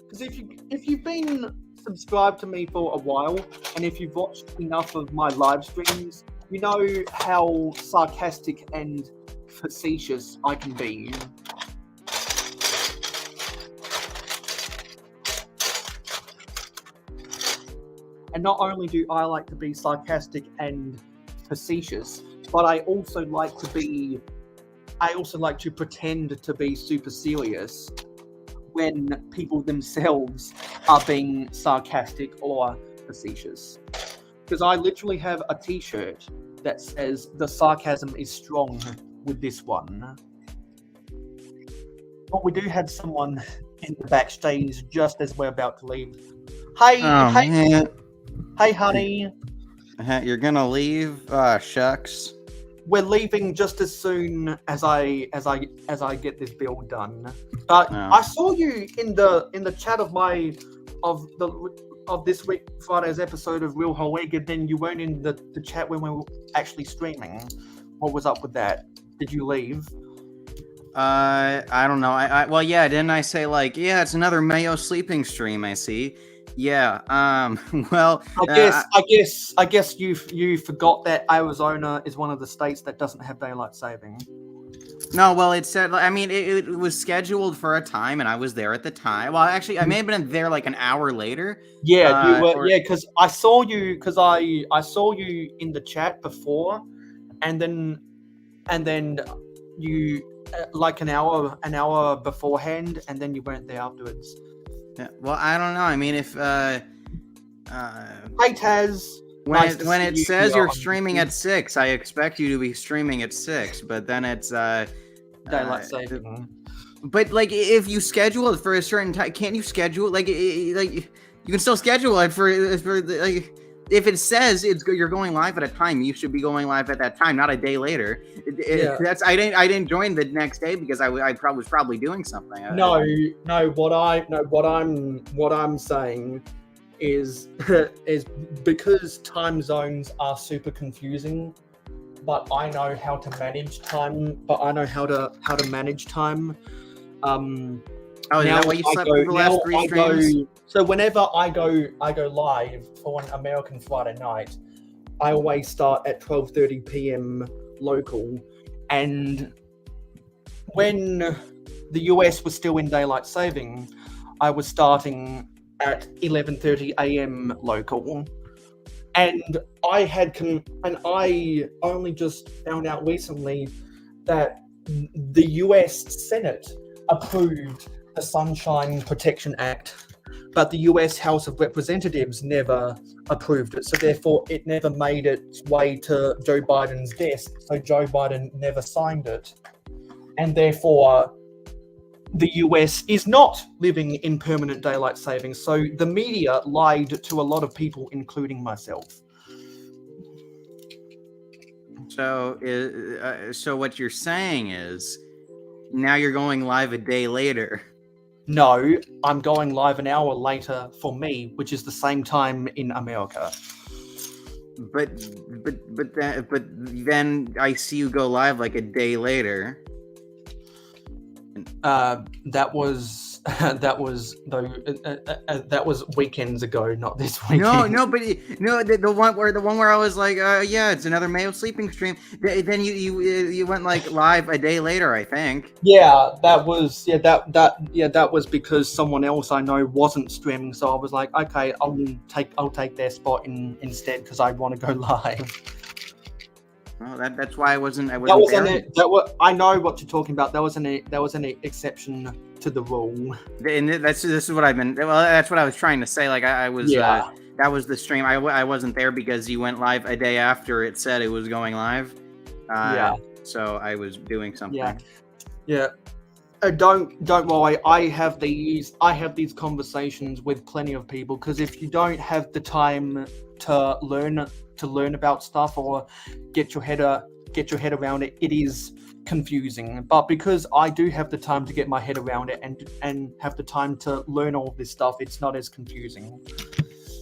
Because if you've been subscribed to me for a while, and if you've watched enough of my live streams, you know how sarcastic and facetious I can be. And not only do I like to be sarcastic and facetious, but I also like to pretend to be super serious when people themselves are being sarcastic or facetious. Because I literally have a t-shirt that says the sarcasm is strong with this one. But we do have someone in the backstage just as we're about to leave. Hey, Man. Hey, honey. You're gonna leave? Shucks. We're leaving just as soon as I get this build done. I saw you in the chat of this week Friday's episode of Real Hoeg, and then you weren't in the chat when we were actually streaming. What was up with that? Did you leave? I don't know. Well, yeah, didn't I say like, yeah, it's another Mayo sleeping stream, I see. Yeah. Well, I guess you forgot that Arizona is one of the states that doesn't have daylight saving. no, well, it said, I mean, it was scheduled for a time, and I was there at the time. Well, actually, I may have been there like an hour later. Yeah, you were. or- Yeah, because I saw you. Because I saw you in the chat before, and then you like an hour beforehand, and then you weren't there afterwards. Yeah, well, I don't know. I mean, if Hey Taz. when it says here you're on streaming YouTube. at 6, I expect you to be streaming at 6, but then it's Daylight saving. But like, if you schedule it for a certain time, can't you schedule like you can still schedule it for like, if it says you're going live at a time, you should be going live at that time, not a day later. Yeah. That's I didn't join the next day because I was probably doing something. No. What I'm saying is is because time zones are super confusing, but I know how to manage time. Manage time. Oh, is that why you slept for the last 3 streams? So whenever I go live for an American Friday night, I always start at 12:30 p.m. local, and when the US was still in daylight saving, I was starting at 11:30 a.m. local, and I only just found out recently that the US Senate approved the Sunshine Protection Act, but the US House of Representatives never approved it, so therefore it never made its way to Joe Biden's desk, so Joe Biden never signed it, and therefore the US is not living in permanent daylight savings. So the media lied to a lot of people, including myself. So so what you're saying is now you're going live a day later. No, I'm going live an hour later for me, which is the same time in America. But then I see you go live like a day later. That was weekends ago, not this weekend. The one where I was like, yeah, it's another Mayo sleeping stream. Then you went like live a day later, I think. That was because someone else I know wasn't streaming, so I was like, okay, I'll take their spot instead because I want to go live. Well, that's why I wasn't there. I know what you're talking about. That was an exception to the rule. And this is what I've been. Well, that's what I was trying to say. Like I was. Yeah. That was the stream. I wasn't there because you went live a day after it said it was going live. So I was doing something. Yeah. Don't worry. I have these conversations with plenty of people, because if you don't have the time to learn about stuff or get your head around it, it is confusing. But because I do have the time to get my head around it and have the time to learn all this stuff, it's not as confusing.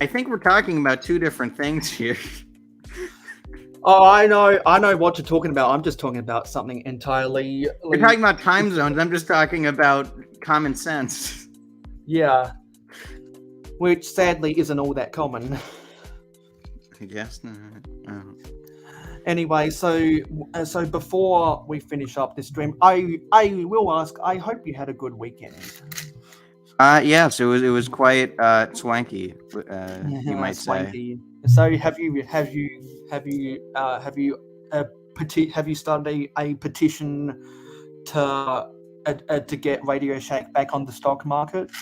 I think we're talking about two different things here. Oh, I know what you're talking about. I'm just talking about something entirely. You're talking about time zones. I'm just talking about common sense. Yeah, which sadly isn't all that common. I guess not. Oh. Anyway, so before we finish up this stream, I will ask. I hope you had a good weekend. Yes, it was quite swanky. You might swanky. Say. So have you started a petition to get Radio Shack back on the stock market?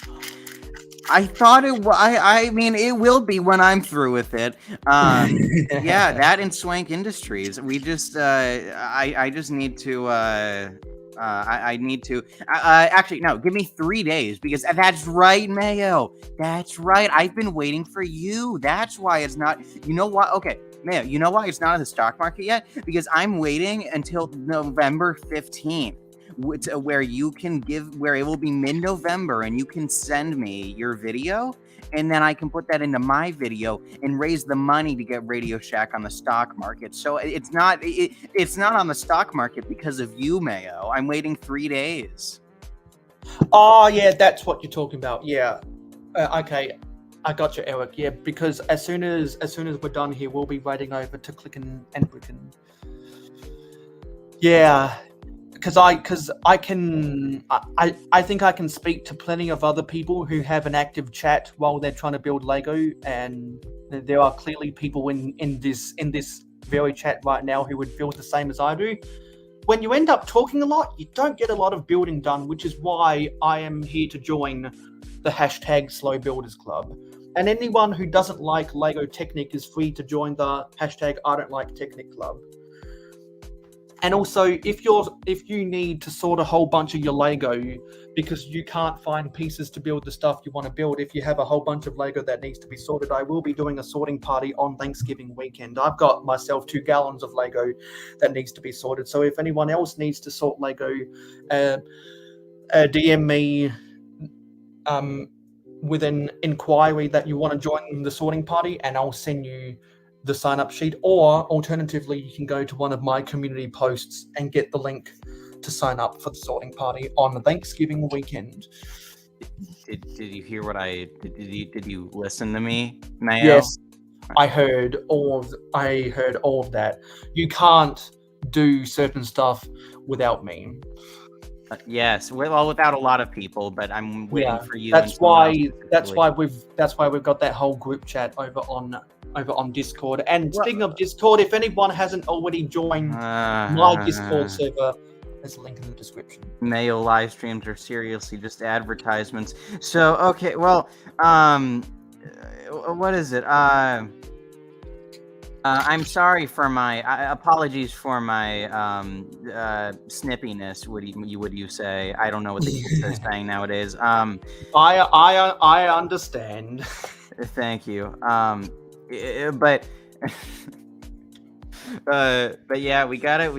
I thought it. I mean, it will be when I'm through with it. Yeah, that and Swank Industries. We just. I just need to. I need to. Actually, no. Give me 3 days, because that's right, Mayo. That's right. I've been waiting for you. That's why it's not. You know what? Okay, Mayo. You know why it's not on the stock market yet? Because I'm waiting until November 15th. where it will be mid-November and you can send me your video, and then I can put that into my video and raise the money to get Radio Shack on the stock market. So it's not on the stock market because of you, Mayo. I'm waiting 3 days. Oh yeah, that's what you're talking about. Yeah. Okay. I got you, Eric. Yeah, because as soon as we're done here, we'll be riding over to Clicken and Bricken. Yeah, because I think I can speak to plenty of other people who have an active chat while they're trying to build Lego, and there are clearly people in this very chat right now who would feel the same as I do. When you end up talking a lot, you don't get a lot of building done, which is why I am here to join the hashtag Slow Builders Club. And anyone who doesn't like Lego Technic is free to join the hashtag I Don't Like Technic Club. And also, if you need to sort a whole bunch of your Lego because you can't find pieces to build the stuff you want to build, if you have a whole bunch of Lego that needs to be sorted, I will be doing a sorting party on Thanksgiving weekend. I've got myself 2 gallons of Lego that needs to be sorted. So if anyone else needs to sort Lego, DM me with an inquiry that you want to join the sorting party, and I'll send you the sign-up sheet. Or alternatively, you can go to one of my community posts and get the link to sign up for the sorting party on Thanksgiving weekend. Did you hear what did you listen to me, Mayo? Yes, I heard all of that. You can't do certain stuff without me. Yes, well, without a lot of people, but I'm waiting for you. That's why we've got that whole group chat over on Discord. And speaking of Discord, if anyone hasn't already joined my Discord server, there's a link in the description. Mayo live streams are seriously just advertisements. So okay, well, what is it? I'm sorry for my apologies for my snippiness. Would you say? I don't know what the kids are saying nowadays. I understand. Thank you. But yeah, we gotta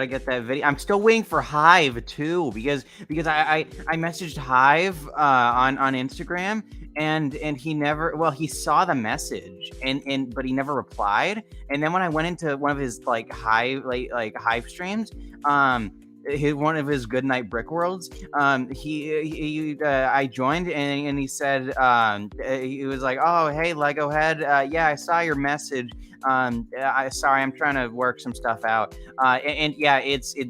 get that video. I'm still waiting for Hive too, because I messaged Hive on Instagram, and he saw the message but he never replied. And then when I went into one of his Hive streams, one of his Goodnight Brick Worlds, I joined, and he said, he was like, "Oh, hey, Lego Head, yeah, I saw your message. Sorry, I'm trying to work some stuff out." And yeah,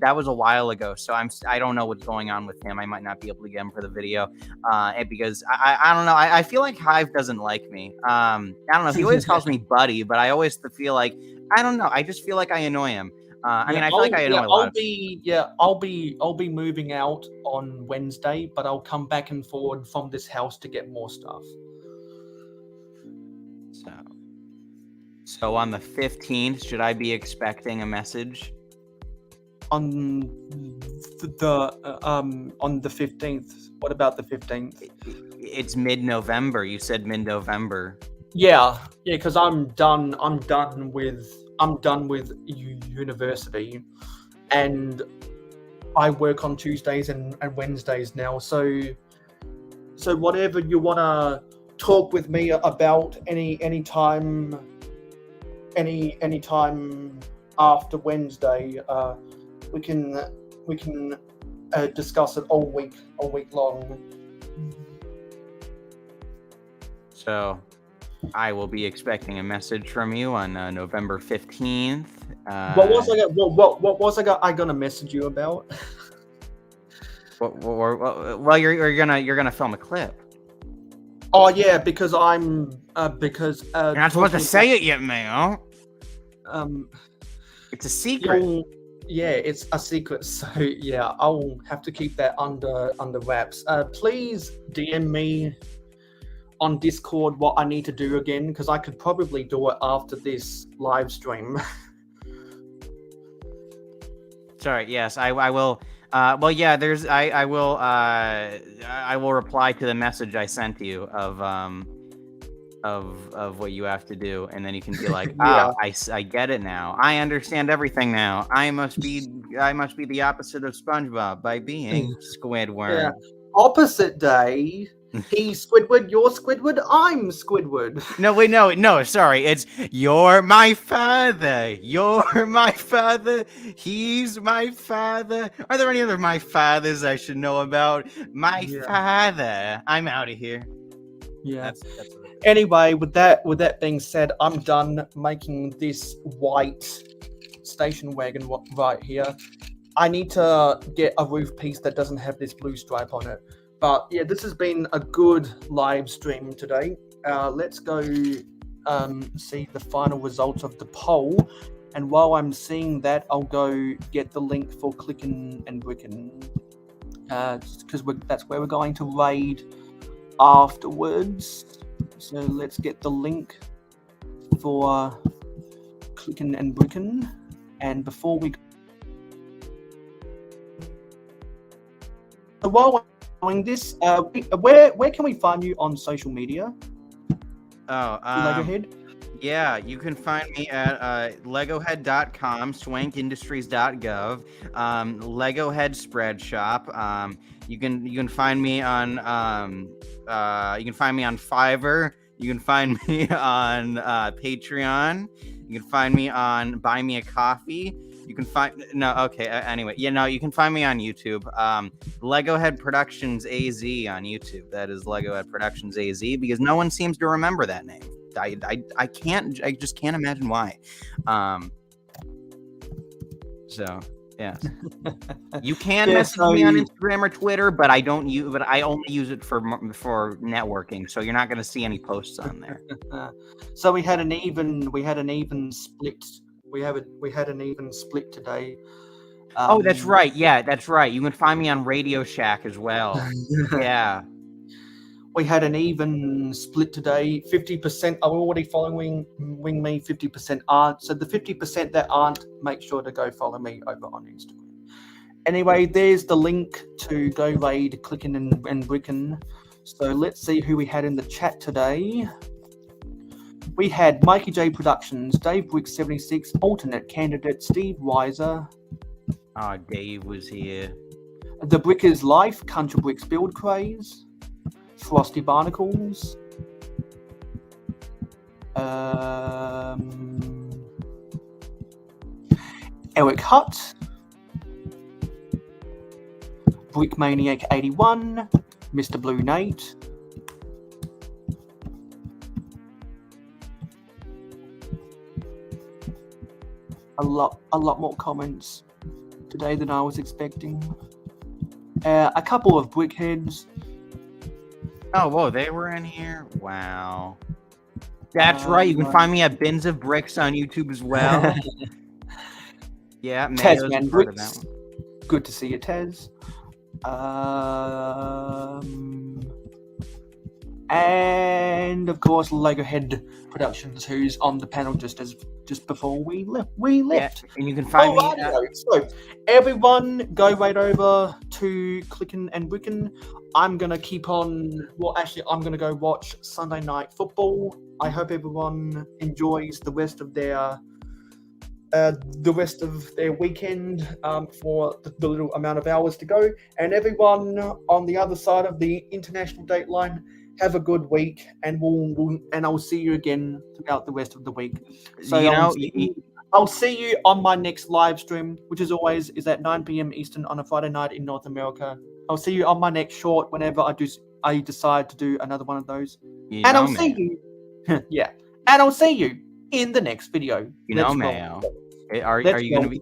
that was a while ago, so I don't know what's going on with him. I might not be able to get him for the video, because I don't know. I feel like Hive doesn't like me. I don't know. He always calls me buddy, but I always feel like, I don't know. I just feel like I annoy him. I feel like I annoy a lot of people. I'll be moving out on Wednesday, but I'll come back and forward from this house to get more stuff. So on the 15th, should I be expecting a message? On the 15th. What about the 15th? It's mid-November. You said mid-November. Yeah, because I'm done with university, and I work on Tuesdays and Wednesdays now. So whatever you wanna talk with me about any time after Wednesday, we can discuss it all week long. So I will be expecting a message from you on November 15th. What was I gonna message you about? Well, you're gonna film a clip. Oh yeah, because you're not supposed to say it yet, Mayo. It's a secret. Yeah, it's a secret. So yeah, I'll have to keep that under wraps. Please DM me on Discord what I need to do again, because I could probably do it after this live stream. Sorry. Yes, I will. Well, yeah. I will reply to the message I sent you of of what you have to do, and then you can be like, Yeah. I get it now. I understand everything now. I must be the opposite of SpongeBob by being Squidward. Yeah. Opposite day. He's Squidward, you're Squidward, I'm Squidward. No, wait, no, sorry. It's you're my father. You're my father. He's my father. Are there any other my fathers I should know about? My father. I'm out of here. Yeah. That's Anyway, with that being said, I'm done making this white station wagon right here. I need to get a roof piece that doesn't have this blue stripe on it. But yeah, this has been a good live stream today. Let's go see the final results of the poll. And while I'm seeing that, I'll go get the link for Clickin' and Brickin'. Because that's where we're going to raid afterwards. So let's get the link for Clickin' and Brickin'. And before we... So while we're doing this, where can we find you on social media? Legohead? Yeah, you can find me at legohead.com, swankindustries.gov, Legohead Spread Shop. You can find me on Fiverr. You can find me on Patreon. You can find me on Buy Me a Coffee. You can find anyway. Yeah, no, you can find me on YouTube. Legohead Productions AZ on YouTube. That is Legohead Productions AZ because no one seems to remember that name. I just can't imagine why. So yeah. You can message me on Instagram or Twitter, but I only use it for networking, so you're not going to see any posts on there. So we had an even split. We had an even split today. Oh, that's right. Yeah, that's right. You can find me on Radio Shack as well. Yeah. We had an even split today. 50% are already following me, 50% aren't. So the 50% that aren't, make sure to go follow me over on Instagram. Anyway, there's the link to go raid Clickin' and Brickin'. So let's see who we had in the chat today. We had Mikey J Productions, Dave Brick 76, alternate candidate Steve Weiser. Oh, Dave was here. The Brickers Life, Country Bricks Build Craze, Frosty Barnacles, Eric Hutt, Brick Maniac 81, Mr. Blue Nate, a lot more comments today than I was expecting. A couple of brickheads. Oh, whoa, they were in here? Wow. That's right. You can find me at Bins of Bricks on YouTube as well. Yeah, Tez Man part of Bricks. that one. Good to see you, Tez. And of course, Legohead Productions, who's on the panel just before we left. Yeah, and you can find me. So everyone, go right over to Clickin' and Brickin'. I'm gonna keep on. Well, actually, I'm gonna go watch Sunday Night Football. I hope everyone enjoys the rest of their weekend for the little amount of hours to go. And everyone on the other side of the international date line, have a good week, and I'll see you again throughout the rest of the week. So I'll see you on my next live stream, which is at 9 p.m. Eastern on a Friday night in North America. I'll see you on my next short whenever I decide to do another one of those. I'll see you. Yeah, and I'll see you in the next video. Mayo. Are you going to be?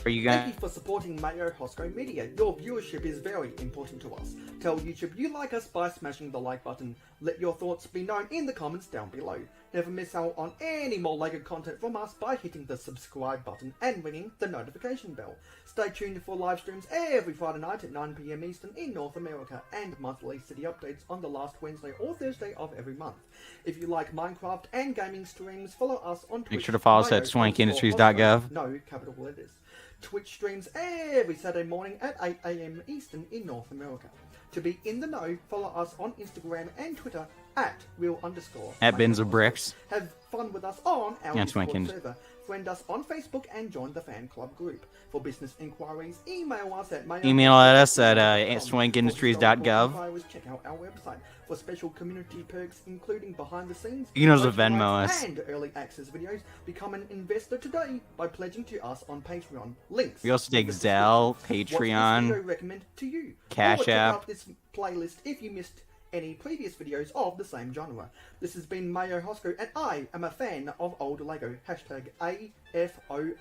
Thank you for supporting mayohosko Media. Your viewership is very important to us. Tell YouTube you like us by smashing the like button. Let your thoughts be known in the comments down below. Never miss out on any more LEGO content from us by hitting the subscribe button and ringing the notification bell. Stay tuned for live streams every Friday night at 9 p.m. Eastern in North America and monthly city updates on the last Wednesday or Thursday of every month. If you like Minecraft and gaming streams, follow us on Twitch. Make sure to follow us at swankindustries.gov. No capital letters. Twitch streams every Saturday morning at 8 a.m. Eastern in North America. To be in the know, follow us on Instagram and Twitter at @real_. At Bins of Bricks. Have fun with us on our Yeah, Discord Swankin. server. Friend us on Facebook and join the fan club group. For business inquiries, email us at swankindustries.gov. Check out our website for special community perks, including behind the scenes, You can also photo Venmo rights, us. and early access videos. Become an investor today by pledging to us on Patreon. Links. We also in take the Zelle, description. What's this Patreon, video recommend to you? Cash Or check App. out this playlist if you missed any previous videos of the same genre. This has been mayohosko, and I am a fan of old Lego. #AFOO.